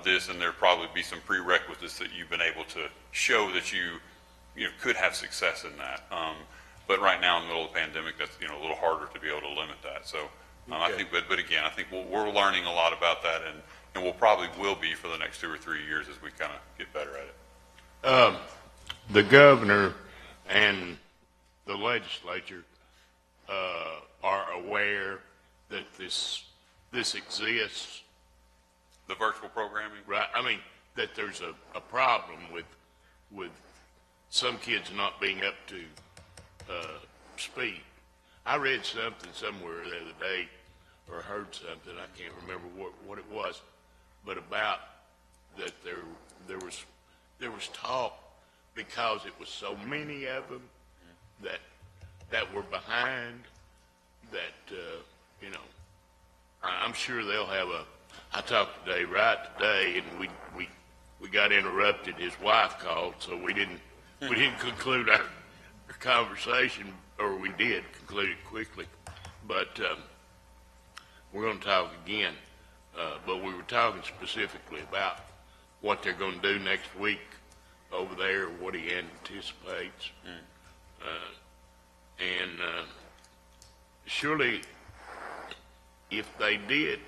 this, and there'll probably be some prerequisites that you've been able to show that you could have success in that. But right now in the middle of the pandemic, that's a little harder to be able to limit that. So I think, but again, I think we're learning a lot about that, and we'll probably will be for the next 2 or 3 years as we kind of get better at it. The governor and the legislature are aware that this exists. The virtual programming? Right. I mean, that there's a problem with some kids not being up to speed. I read something somewhere the other day, or heard something, I can't remember what it was, but about that there was talk, because it was so many of them that were behind, that I'm sure they'll have I talked to Dave Wright today, and we got interrupted. His wife called, so we didn't conclude our conversation, or we did conclude it quickly. But we're going to talk again. But we were talking specifically about what they're going to do next week over there, what he anticipates. And surely, if they did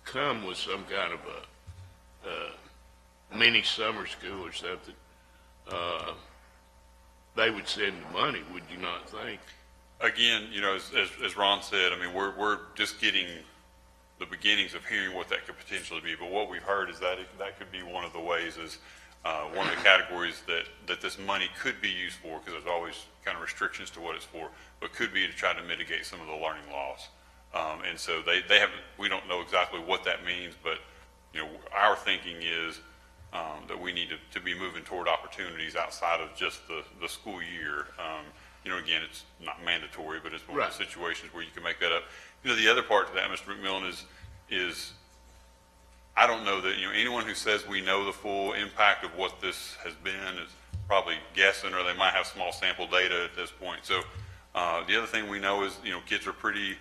come with some kind of a mini summer school or something, they would send the money, would you not think? Again, as Ron said, I mean, we're just getting the beginnings of hearing what that could potentially be. But what we've heard is that that could be one of the ways, is one of the categories that this money could be used for, because there's always kind of restrictions to what it's for, but could be to try to mitigate some of the learning loss. And so they haven't, we don't know exactly what that means, but our thinking is that we need to be moving toward opportunities outside of just the school year. Again, it's not mandatory, but it's one of the situations where you can make that up. The other part to that, Mr. McMillan, is I don't know that anyone who says we know the full impact of what this has been is probably guessing, or they might have small sample data at this point. So the other thing we know is kids are pretty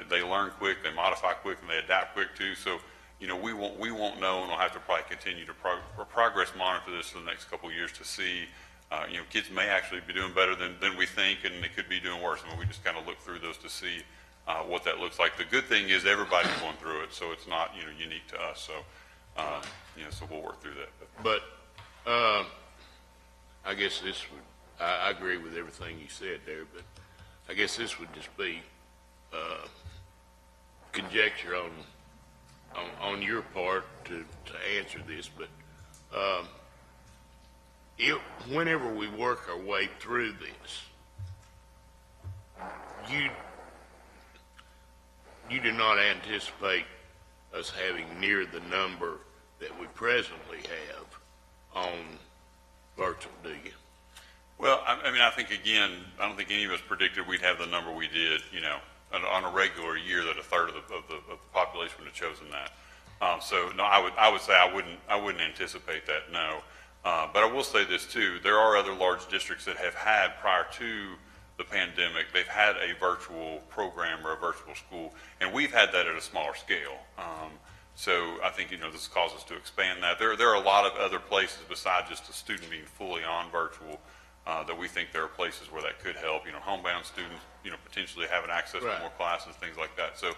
they learn quick, they modify quick, and they adapt quick too. So we won't know, and we'll have to probably continue to progress monitor this for the next couple of years to see. Kids may actually be doing better than we think, and they could be doing worse. I mean, we just kind of look through those to see what that looks like. The good thing is everybody's going through it, so it's not unique to us. So so we'll work through that. But I guess this would, I agree with everything you said there, but I guess this would just be conjecture on your part to answer this. But whenever we work our way through this, you do not anticipate us having near the number that we presently have on virtual, do you? Well, I mean, I think, again, I don't think any of us predicted we'd have the number we did, you know, on a regular year, that a third of the population would have chosen that. So no, I would say I wouldn't anticipate that, no. But I will say this too, there are other large districts that have had, prior to the pandemic, they've had a virtual program or a virtual school, and we've had that at a smaller scale. So I think, you know, this causes us to expand that. There are a lot of other places besides just a student being fully on virtual, that we think there are places where that could help, you know, homebound students, you know, potentially having access to more classes, things like that. So,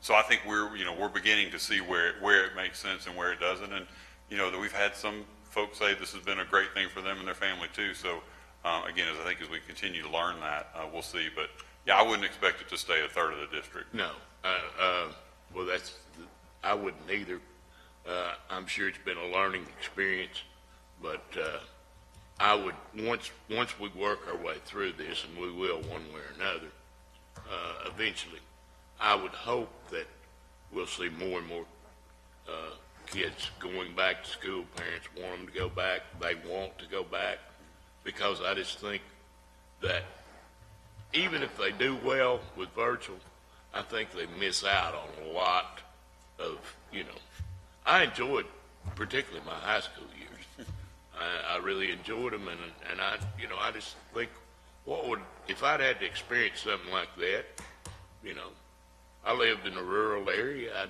so I think we're beginning to see where it makes sense and where it doesn't. And, you know, that we've had some folks say this has been a great thing for them and their family too. So, again, I think as we continue to learn that, we'll see. But yeah, I wouldn't expect it to stay a third of the district. No. Well, I wouldn't either. I'm sure it's been a learning experience, but, I would, once we work our way through this, and we will one way or another, eventually, I would hope that we'll see more and more kids going back to school. Parents want them to go back. They want to go back, because I just think that even if they do well with virtual, I think they miss out on a lot of, you know, I enjoyed particularly my high school years. I really enjoyed them, and I just think, if I'd had to experience something like that, you know, I lived in a rural area. I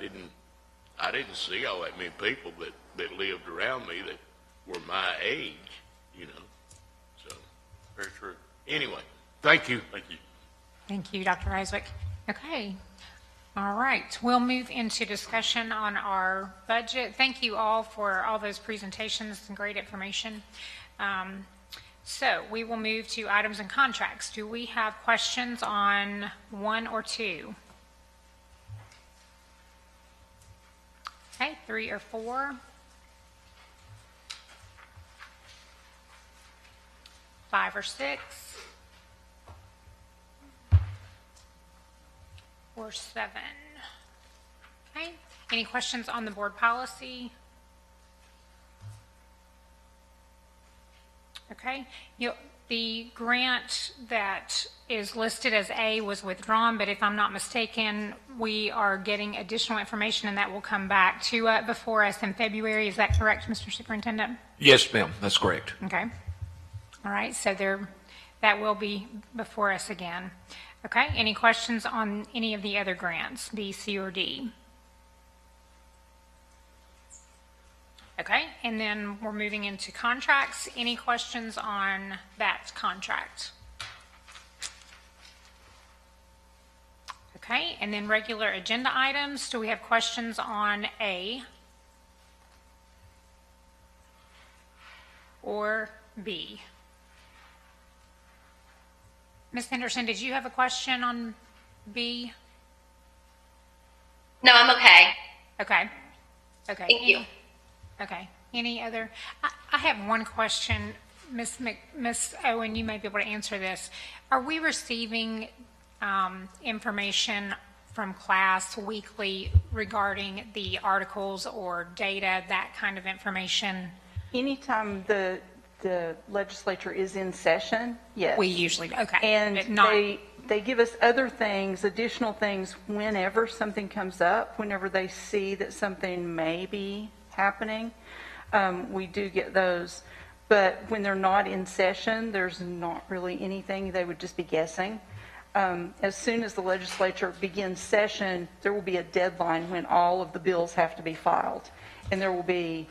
didn't see all that many people that lived around me that were my age, you know, so. Very true. Anyway, thank you. Thank you. Thank you, Dr. Isaac. Okay. All right. We'll move into discussion on our budget. Thank you all for all those presentations and great information. So we will move to items and contracts. Do we have questions on 1 or 2? Okay, 3 or 4? 5 or 6? Or 7? Okay, any questions on the board policy? Okay, the grant that is listed as A was withdrawn, but if I'm not mistaken, we are getting additional information and that will come back to before us in February. Is that correct, Mr. Superintendent? Yes, ma'am, that's correct. Okay. All right, so that will be before us again. Okay, any questions on any of the other grants, B, C, or D? Okay, and then we're moving into contracts. Any questions on that contract? Okay, and then regular agenda items. Do we have questions on A or B? Ms. Henderson, did you have a question on B? No, I'm okay. Okay. Okay. Thank you. Okay. Any other? I have one question, Ms. Owen, you may be able to answer this. Are we receiving information from class weekly regarding the articles or data, that kind of information? Anytime the legislature is in session, yes. We usually, okay. And but not, they give us other things, additional things, whenever something comes up, whenever they see that something may be happening, we do get those. But when they're not in session, there's not really anything. They would just be guessing. As soon as the legislature begins session, there will be a deadline when all of the bills have to be filed. And there will be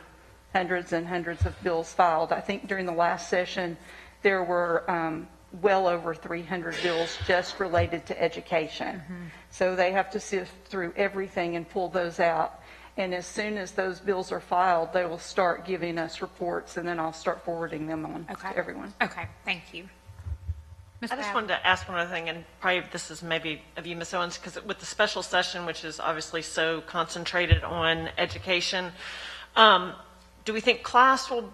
hundreds and hundreds of bills filed. I think during the last session, there were well over 300 bills just related to education. Mm-hmm. So they have to sift through everything and pull those out. And as soon as those bills are filed, they will start giving us reports, and then I'll start forwarding them on to everyone. Okay, thank you. I just wanted to ask one other thing, and probably this is maybe of you, Ms. Owens, because with the special session, which is obviously so concentrated on education, do we think class will,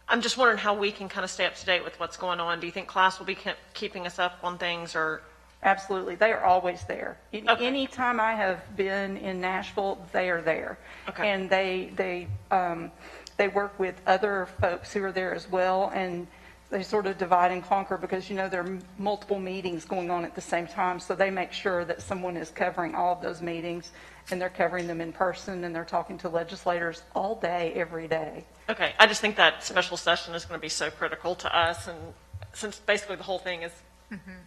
I'm just wondering how we can kind of stay up to date with what's going on. Do you think class will be keeping us up on things, or? Absolutely. They are always there. Okay. Anytime I have been in Nashville, they are there. Okay. And they work with other folks who are there as well, and They sort of divide and conquer because, there are multiple meetings going on at the same time. So they make sure that someone is covering all of those meetings, and they're covering them in person, and they're talking to legislators all day, every day. Okay, I just think that special session is going to be so critical to us, and since basically the whole thing is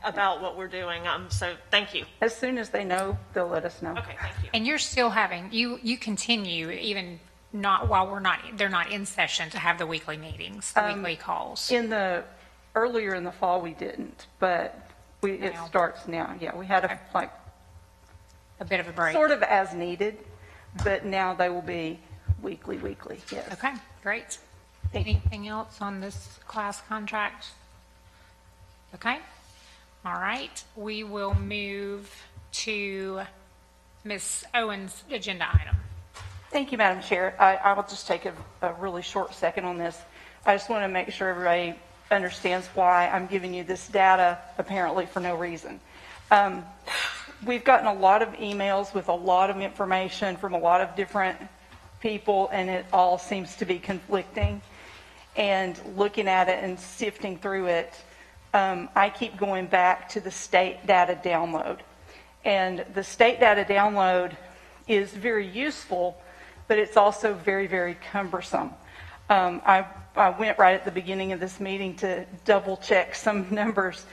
about what we're doing, so thank you. As soon as they know, they'll let us know. Okay, thank you. And you're still having, you continue even not while they're not in session, to have the weekly meetings, the weekly calls. Earlier in the fall, we didn't, but it starts now. Yeah, we had A bit of a break. sort of as needed, but now they will be weekly, yes. Okay, great. Thank you. Anything else on this class contract? Okay, all right. We will move to Ms. Owen's agenda item. Thank you, Madam Chair. I will just take a really short second on this. I just want to make sure everybody understands why I'm giving you this data, apparently for no reason. We've gotten a lot of emails with a lot of information from a lot of different people, and it all seems to be conflicting. And looking at it and sifting through it, I keep going back to the state data download. And the state data download is very useful, but it's also very, very cumbersome. I went right at the beginning of this meeting to double check some numbers,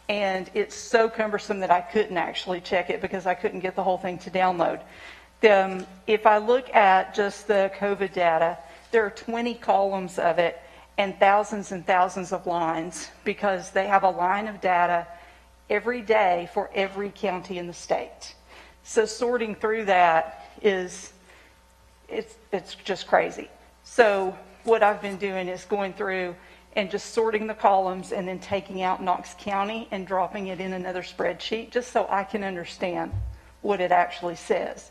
and it's so cumbersome that I couldn't actually check it because I couldn't get the whole thing to download. If I look at just the COVID data, there are 20 columns of it and thousands of lines, because they have a line of data every day for every county in the state. So sorting through that it's just crazy. So what I've been doing is going through and just sorting the columns and then taking out Knox County and dropping it in another spreadsheet just so I can understand what it actually says.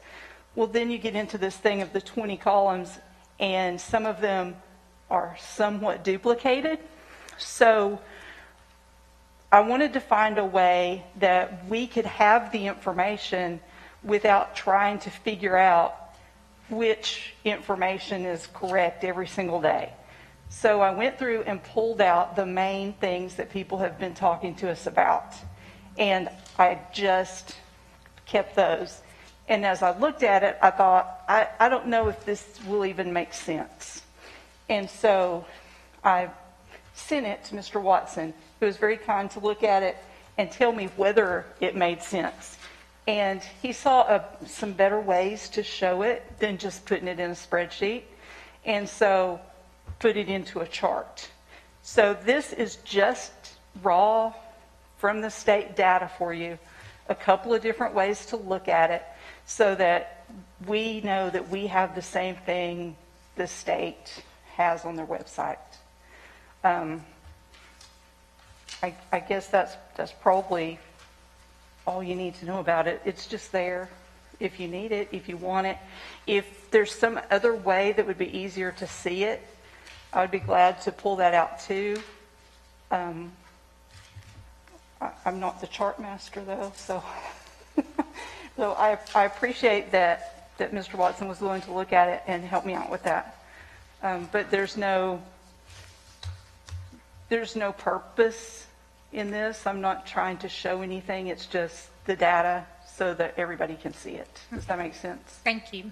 Well, then you get into this thing of the 20 columns, and some of them are somewhat duplicated. So I wanted to find a way that we could have the information without trying to figure out which information is correct every single day. So I went through and pulled out the main things that people have been talking to us about, and I just kept those. And as I looked at it, I thought, I don't know if this will even make sense. And so I sent it to Mr. Watson, who was very kind to look at it and tell me whether it made sense. And he saw some better ways to show it than just putting it in a spreadsheet. And so put it into a chart. So this is just raw from the state data for you, a couple of different ways to look at it so that we know that we have the same thing the state has on their website. I guess that's probably all you need to know about it. It's just there if you need it, if you want it. If there's some other way that would be easier to see it, I would be glad to pull that out too. I'm not the chart master though, so so I appreciate that Mr. Watson was willing to look at it and help me out with that. But there's no purpose in this. I'm not trying to show anything. It's just the data so that everybody can see it. Does that make sense? Thank you.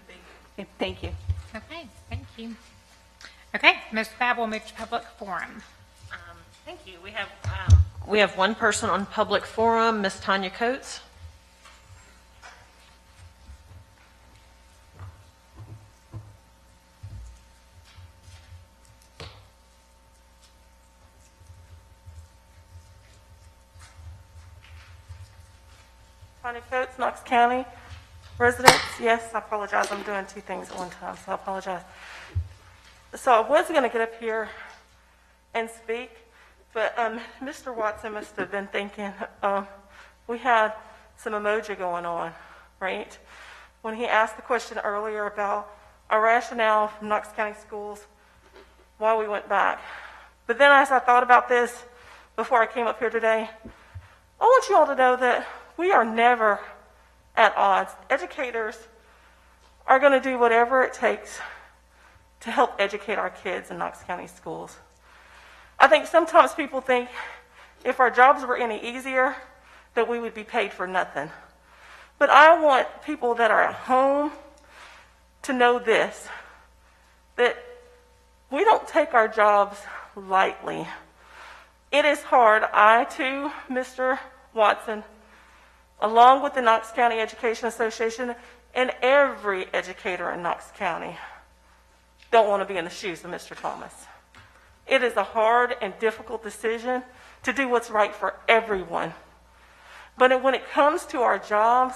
Thank you. Okay, thank you. Okay, Ms. Babb will move to public forum. Thank you. We have one person on public forum, Ms. Tanya Coates. Tanya Coates, Knox County residents. Yes, I apologize. I'm doing two things at one time, so I apologize. So I was going to get up here and speak, but Mr. Watson must have been thinking we had some emoji going on, right? When he asked the question earlier about our rationale from Knox County Schools, why we went back. But then as I thought about this before I came up here today, I want you all to know that we are never at odds. Educators are going to do whatever it takes to help educate our kids in Knox County schools. I think sometimes people think if our jobs were any easier, that we would be paid for nothing. But I want people that are at home to know this, that we don't take our jobs lightly. It is hard. I, too, Mr. Watson, along with the Knox County Education Association and every educator in Knox County, don't want to be in the shoes of Mr. Thomas. It is a hard and difficult decision to do what's right for everyone. But when it comes to our jobs,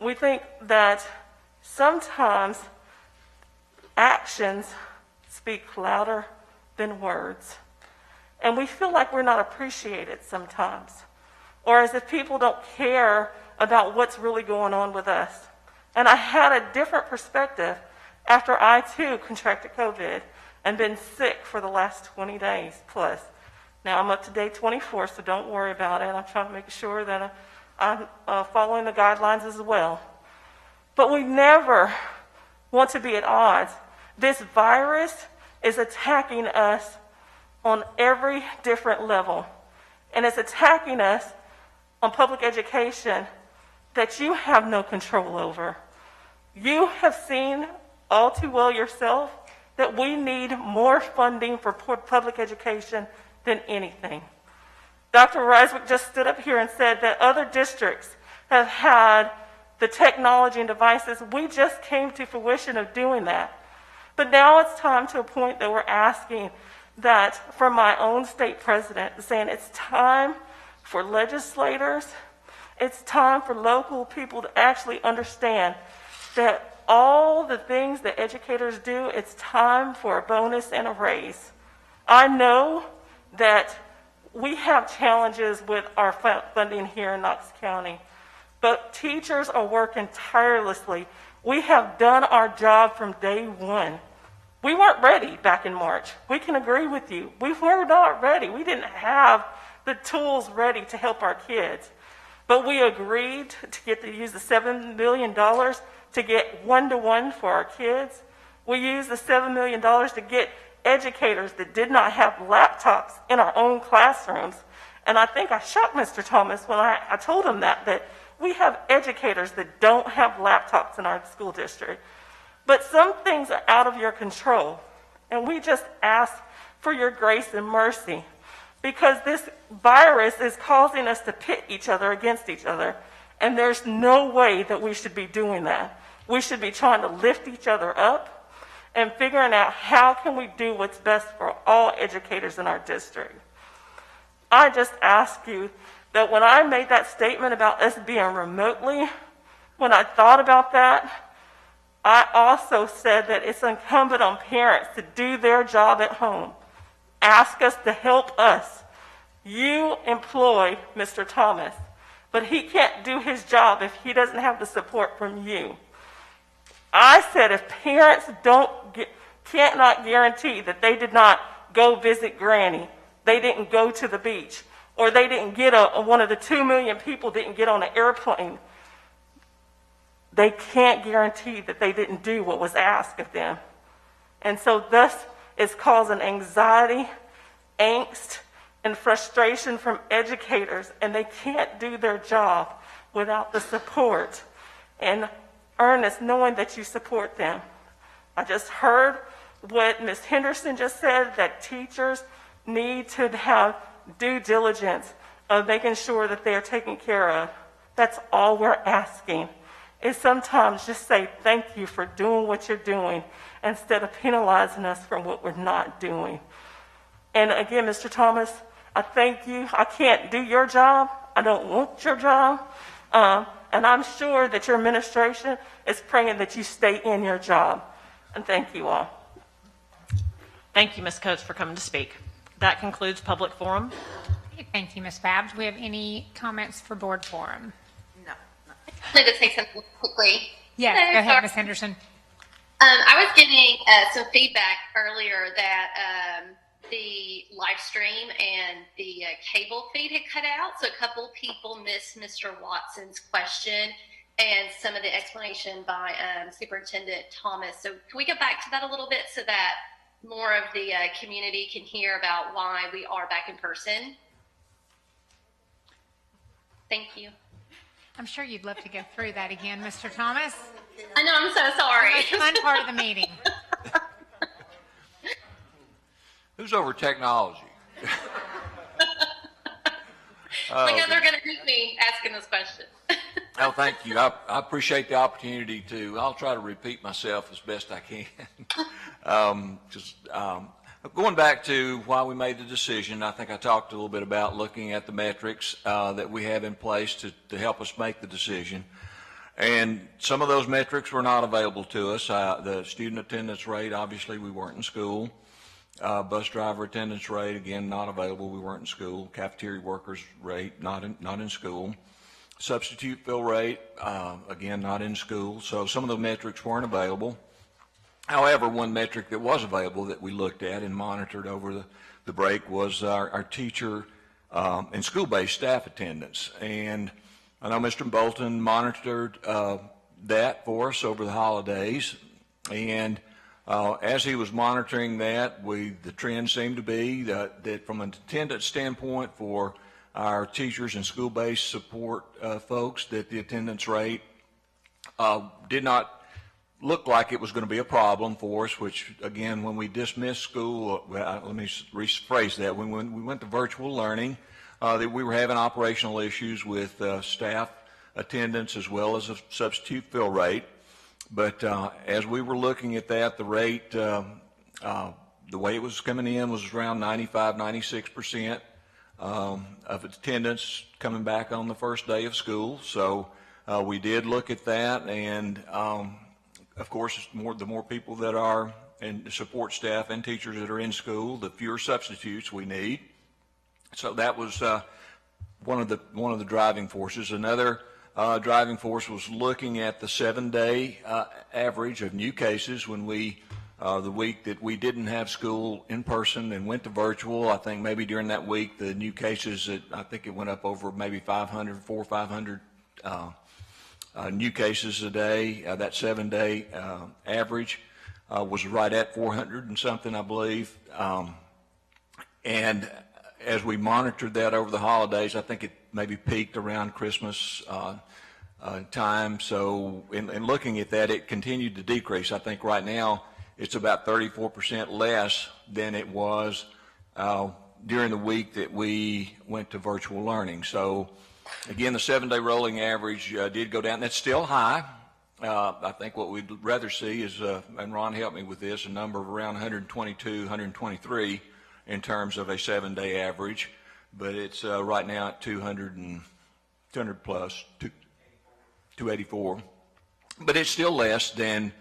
we think that sometimes actions speak louder than words. And we feel like we're not appreciated sometimes, or as if people don't care about what's really going on with us. And I had a different perspective after I too contracted COVID and been sick for the last 20 days plus. Now I'm up to day 24, so don't worry about it. I'm trying to make sure that I'm following the guidelines as well. But we never want to be at odds. This virus is attacking us on every different level. And it's attacking us on public education that you have no control over. You have seen all too well yourself that we need more funding for public education than anything. Dr. Riswick just stood up here and said that other districts have had the technology and devices. We just came to fruition of doing that. But now it's time to a point that we're asking that from my own state president, saying it's time for legislators, it's time for local people to actually understand that all the things that educators do, it's time for a bonus and a raise. I know that we have challenges with our funding here in Knox County, but teachers are working tirelessly. We have done our job from day one. We weren't ready back in March. We can agree with you. We were not ready. We didn't have the tools ready to help our kids. But we agreed to use the $7 million to get one-to-one for our kids. We used the $7 million to get educators that did not have laptops in our own classrooms. And I think I shocked Mr. Thomas when I told him that we have educators that don't have laptops in our school district. But some things are out of your control. And we just ask for your grace and mercy, because this virus is causing us to pit each other against each other. And there's no way that we should be doing that. We should be trying to lift each other up and figuring out how can we do what's best for all educators in our district. I just ask you that when I made that statement about us being remotely, when I thought about that, I also said that it's incumbent on parents to do their job at home. Ask us to help us. You employ Mr. Thomas, but he can't do his job if he doesn't have the support from you. I said if parents cannot guarantee that they did not go visit Granny, they didn't go to the beach, or they didn't get one of the 2 million people didn't get on an airplane, they can't guarantee that they didn't do what was asked of them. And so this is causing anxiety, angst, and frustration from educators, and they can't do their job without the support and earnest knowing that you support them. I just heard what Ms. Henderson just said, that teachers need to have due diligence of making sure that they are taken care of. That's all we're asking, is sometimes just say thank you for doing what you're doing instead of penalizing us for what we're not doing. And again, Mr. Thomas, I thank you. I can't do your job. I don't want your job. And I'm sure that your administration is praying that you stay in your job. And thank you all. Thank you, Ms. Coates, for coming to speak. That concludes public forum. Thank you, Ms. Babb. Do we have any comments for board forum? No. I'd like to say something quickly. Yes, Hello, go ahead, sorry. Ms. Henderson. I was getting some feedback earlier that the live stream and the cable feed had cut out. So a couple of people missed Mr. Watson's question and some of the explanation by Superintendent Thomas. So can we go back to that a little bit so that more of the community can hear about why we are back in person. Thank you. I'm sure you'd love to go through that again, Mr. Thomas. I know, I'm so sorry. The most fun part of the meeting. Who's over technology? Like they're going to beat me asking this question. Oh, thank you. I appreciate the opportunity to, I'll try to repeat myself as best I can. Going back to why we made the decision, I think I talked a little bit about looking at the metrics that we have in place to help us make the decision. And some of those metrics were not available to us. The student attendance rate, obviously we weren't in school. Bus driver attendance rate, again, not available. We weren't in school. Cafeteria workers rate, not in school. Substitute fill rate, again, not in school. So some of the metrics weren't available. However, one metric that was available that we looked at and monitored over the break was our teacher and school-based staff attendance. And I know Mr. Bolton monitored that for us over the holidays. And as he was monitoring that, the trend seemed to be that from an attendance standpoint for our teachers and school-based support folks, that the attendance rate did not look like it was going to be a problem for us, which, again, when we dismissed school, let me rephrase that, when we went to virtual learning, that we were having operational issues with staff attendance as well as a substitute fill rate. But as we were looking at that, the rate, the way it was coming in was around 95, 96% of attendance coming back on the first day of school. So we did look at that, and of course, the more people that are and support staff and teachers that are in school, the fewer substitutes we need. So that was one of the driving forces. Another driving force was looking at the 7-day average of new cases when the week that we didn't have school in person and went to virtual. I think maybe during that week the new cases, I think it went up over maybe 400 or 500 new cases a day. That 7-day average was right at 400 and something, I believe. And as we monitored that over the holidays, I think it maybe peaked around Christmas time. So in looking at that, it continued to decrease. I think right now it's about 34% less than it was during the week that we went to virtual learning. So again, the 7-day rolling average did go down. That's still high. I think what we'd rather see is, and Ron helped me with this, a number of around 122, 123 in terms of a 7-day average. But it's right now at 200 plus, 284. But it's still less than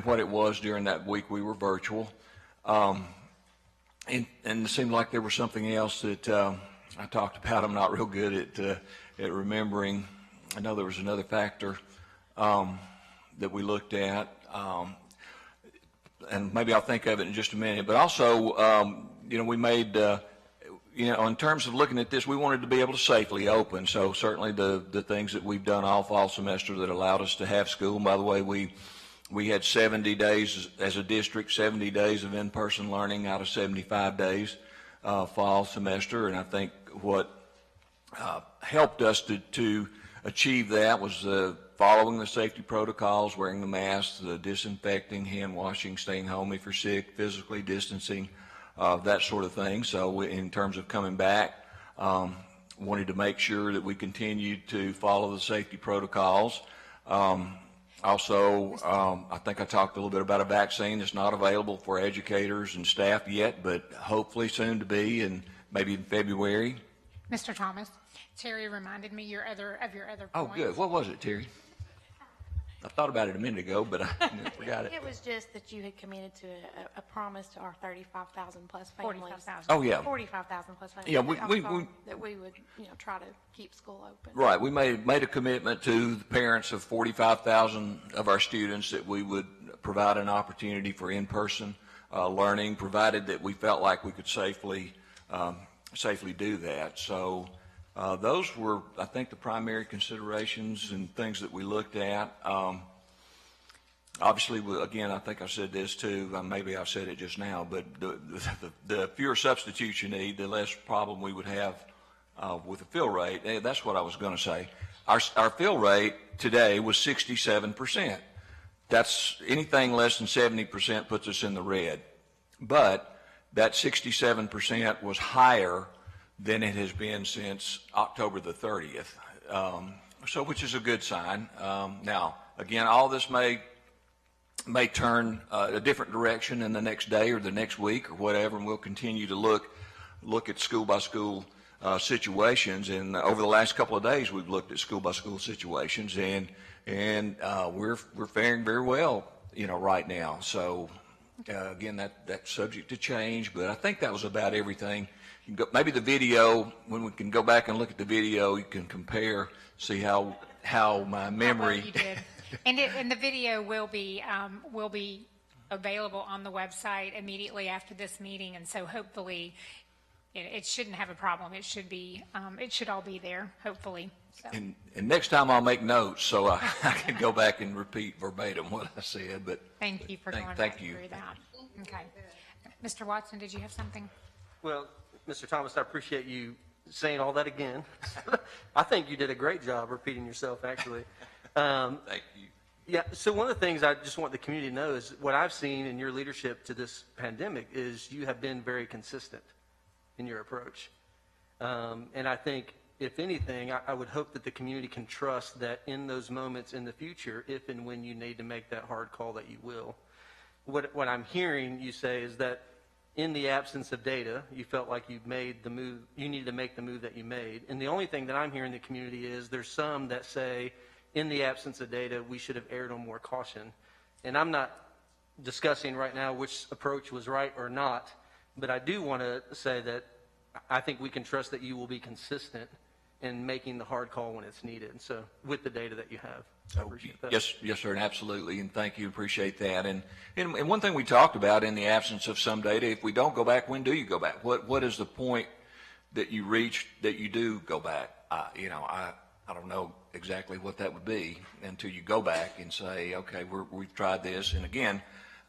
what it was during that week we were virtual. And it seemed like there was something else that I talked about. I'm not real good at remembering. I know there was another factor that we looked at, and maybe I'll think of it in just a minute. But also, we made, in terms of looking at this, we wanted to be able to safely open. So certainly the things that we've done all fall semester that allowed us to have school. And by the way, we had 70 days as a district, 70 days of in-person learning out of 75 days fall semester. And I think what helped us to achieve that was following the safety protocols, wearing the masks, the disinfecting, hand washing, staying home if you're sick, physically distancing, that sort of thing. So in terms of coming back, wanted to make sure that we continued to follow the safety protocols. Also, I think I talked a little bit about a vaccine that's not available for educators and staff yet, but hopefully soon to be, and maybe in February. Mr. Thomas, Terry reminded me of your other points. Oh, good. What was it, Terry? I thought about it a minute ago, but I forgot it. It was just that you had committed to a promise to our 35,000 plus families. 45,000. Oh, yeah. 45,000 plus families. Yeah, that we would, try to keep school open. Right. We made a commitment to the parents of 45,000 of our students that we would provide an opportunity for in-person learning, provided that we felt like we could safely do that. So those were, I think, the primary considerations and things that we looked at. Obviously, again, I think I said this too, maybe I said it just now, but the fewer substitutes you need, the less problem we would have with the fill rate. That's what I was going to say. Our fill rate today was 67%. That's anything less than 70% puts us in the red. But that 67% was higher than it has been since October the 30th. So which is a good sign. Now, again, all this may turn a different direction in the next day or the next week or whatever, and we'll continue to look at school by school situations. And over the last couple of days, we've looked at school by school situations, and we're faring very well, right now. So again, that's subject to change, but I think that was about everything. Maybe the video, when we can go back and look at the video, you can compare, see how my memory. You did. And the video will be available on the website immediately after this meeting, and so hopefully it shouldn't have a problem. It should be it should all be there, hopefully. So. And next time I'll make notes so I can go back and repeat verbatim what I said. But thank you for going back through that. Okay, Mr. Watson, did you have something? Well, Mr. Thomas, I appreciate you saying all that again. I think you did a great job repeating yourself, actually. Thank you. Yeah, so one of the things I just want the community to know is what I've seen in your leadership to this pandemic is you have been very consistent in your approach. And I think, if anything, I would hope that the community can trust that in those moments in the future, if and when you need to make that hard call, that you will. What I'm hearing you say is that in the absence of data, you felt like you made the move, you needed to make the move that you made. And the only thing that I'm hearing in the community is there's some that say, in the absence of data, we should have erred on more caution. And I'm not discussing right now which approach was right or not, but I do want to say that I think we can trust that you will be consistent in making the hard call when it's needed. So with the data that you have, I appreciate that. Yes, sir, and absolutely, and thank you, appreciate that. And one thing we talked about, in the absence of some data, if we don't go back, when do you go back? What is the point that you reach that you do go back? I don't know exactly what that would be until you go back and say, okay, we've tried this. And again,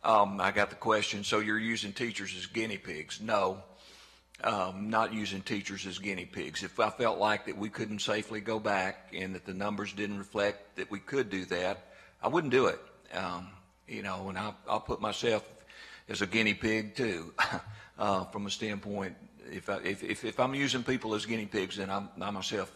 I got the question, so you're using teachers as guinea pigs? No, not using teachers as guinea pigs. If I felt like that we couldn't safely go back and that the numbers didn't reflect that we could do that, I wouldn't do it. And I'll put myself as a guinea pig too, from a standpoint, if I'm using people as guinea pigs, then I myself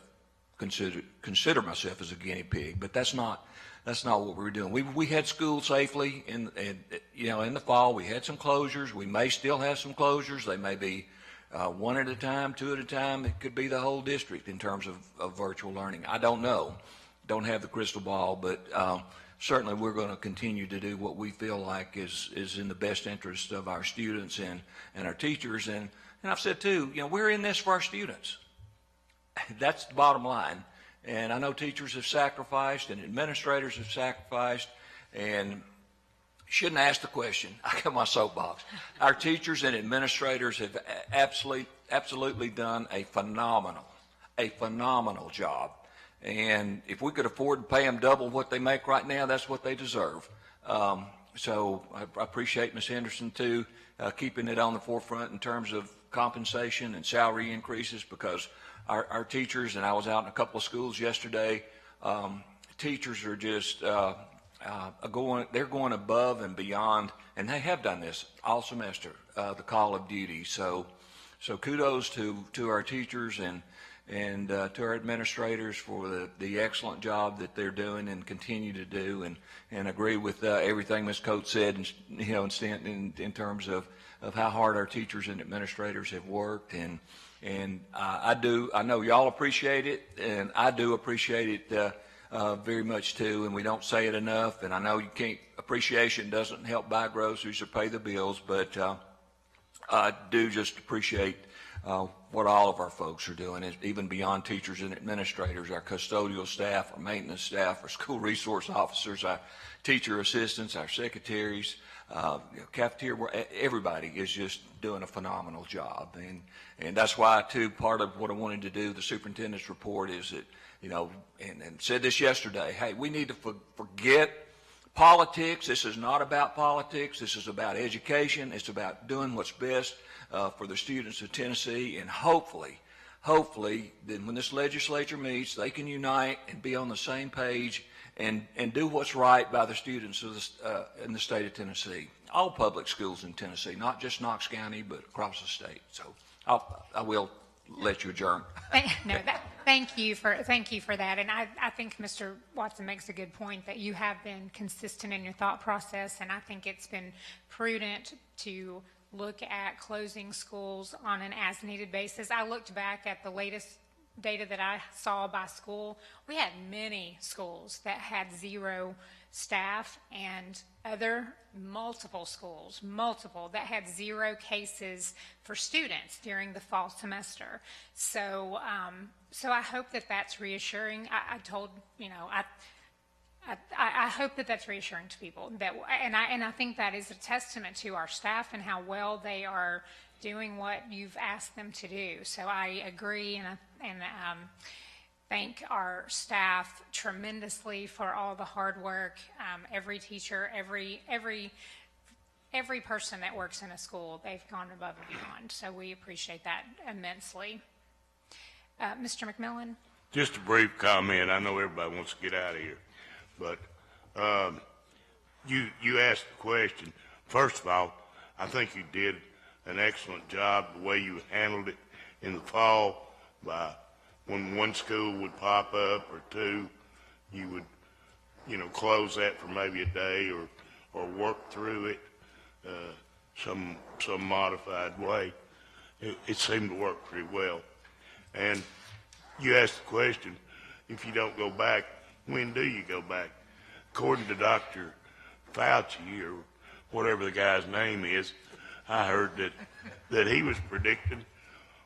consider myself as a guinea pig, but that's not what we're doing. We had school safely in the fall. We had some closures. We may still have some closures. They may be one at a time, two at a time. It could be the whole district in terms of virtual learning. I don't know. Don't have the crystal ball, but certainly we're going to continue to do what we feel like is in the best interest of our students and our teachers. And I've said too, we're in this for our students. That's the bottom line. And I know teachers have sacrificed and administrators have sacrificed, and shouldn't ask the question. I got my soapbox. Our teachers and administrators have absolutely done a phenomenal job. And if we could afford to pay them double what they make right now, that's what they deserve. So I appreciate Ms. Henderson too, keeping it on the forefront in terms of compensation and salary increases, because our teachers, and I was out in a couple of schools yesterday, teachers are just they're going above and beyond, and they have done this all semester, the call of duty. So kudos to our teachers and to our administrators for the excellent job that they're doing and continue to do, and agree with everything Ms. Coates said, in terms of how hard our teachers and administrators have worked. And I know y'all appreciate it, and I do appreciate it very much too, and we don't say it enough. And I know appreciation doesn't help buy groceries or pay the bills, but I do just appreciate what all of our folks are doing, even beyond teachers and administrators, our custodial staff, our maintenance staff, our school resource officers, our teacher assistants, our secretaries, cafeteria, everybody is just doing a phenomenal job. And that's why too, part of what I wanted to do, the superintendent's report, is that, and said this yesterday, hey, we need to forget politics. This is not about politics. This is about education. It's about doing what's best for the students of Tennessee, and hopefully, then when this legislature meets, they can unite and be on the same page and do what's right by the students of in the state of Tennessee. All public schools in Tennessee, not just Knox County, but across the state. So I will let you adjourn. Thank you for that. And I think Mr. Watson makes a good point that you have been consistent in your thought process, and I think it's been prudent to look at closing schools on an as-needed basis. I looked back at the latest data that I saw by school. We had many schools that had 0 staff, and multiple schools that had 0 cases for students during the fall semester. So I hope that that's reassuring. I hope that that's reassuring to people. And I think that is a testament to our staff and how well they are doing what you've asked them to do. So I agree, and thank our staff tremendously for all the hard work. Every teacher, every person that works in a school, they've gone above and beyond. So we appreciate that immensely. Mr. McMillan? Just a brief comment. I know everybody wants to get out of here, but you asked the question. First of all, I think you did an excellent job the way you handled it in the fall. By when one school would pop up or two, you would, close that for maybe a day or work through it some modified way. It seemed to work pretty well. And you asked the question, if you don't go back, when do you go back? According to Dr. Fauci, or whatever the guy's name is, I heard that he was predicting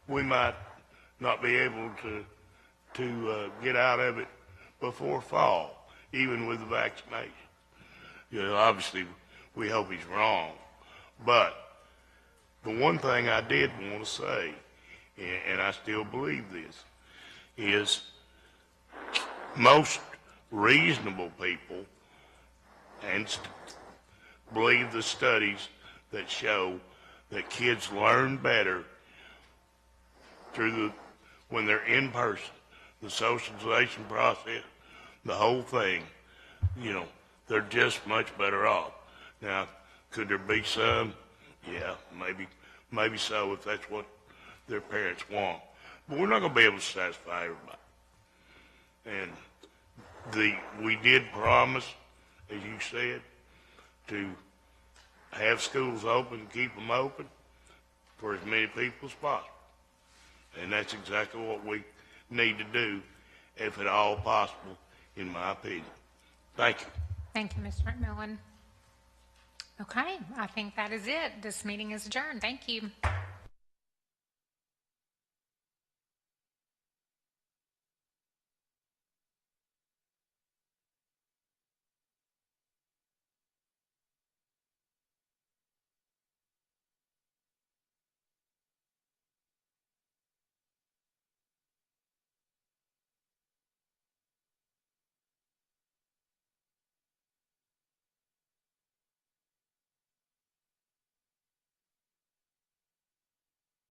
we might not be able to get out of it before fall, even with the vaccination. Obviously, we hope he's wrong. But the one thing I did want to say, and I still believe this, is most reasonable people believe the studies that show that kids learn better when they're in person, the socialization process, the whole thing, they're just much better off. Now, could there be some? Yeah, maybe so, if that's what their parents want. But we're not going to be able to satisfy everybody. And we did promise, as you said, to have schools open, keep them open for as many people as possible. And that's exactly what we need to do, if at all possible, in my opinion. Thank you. Thank you, Mr. McMillan. Okay, I think that is it. This meeting is adjourned. Thank you.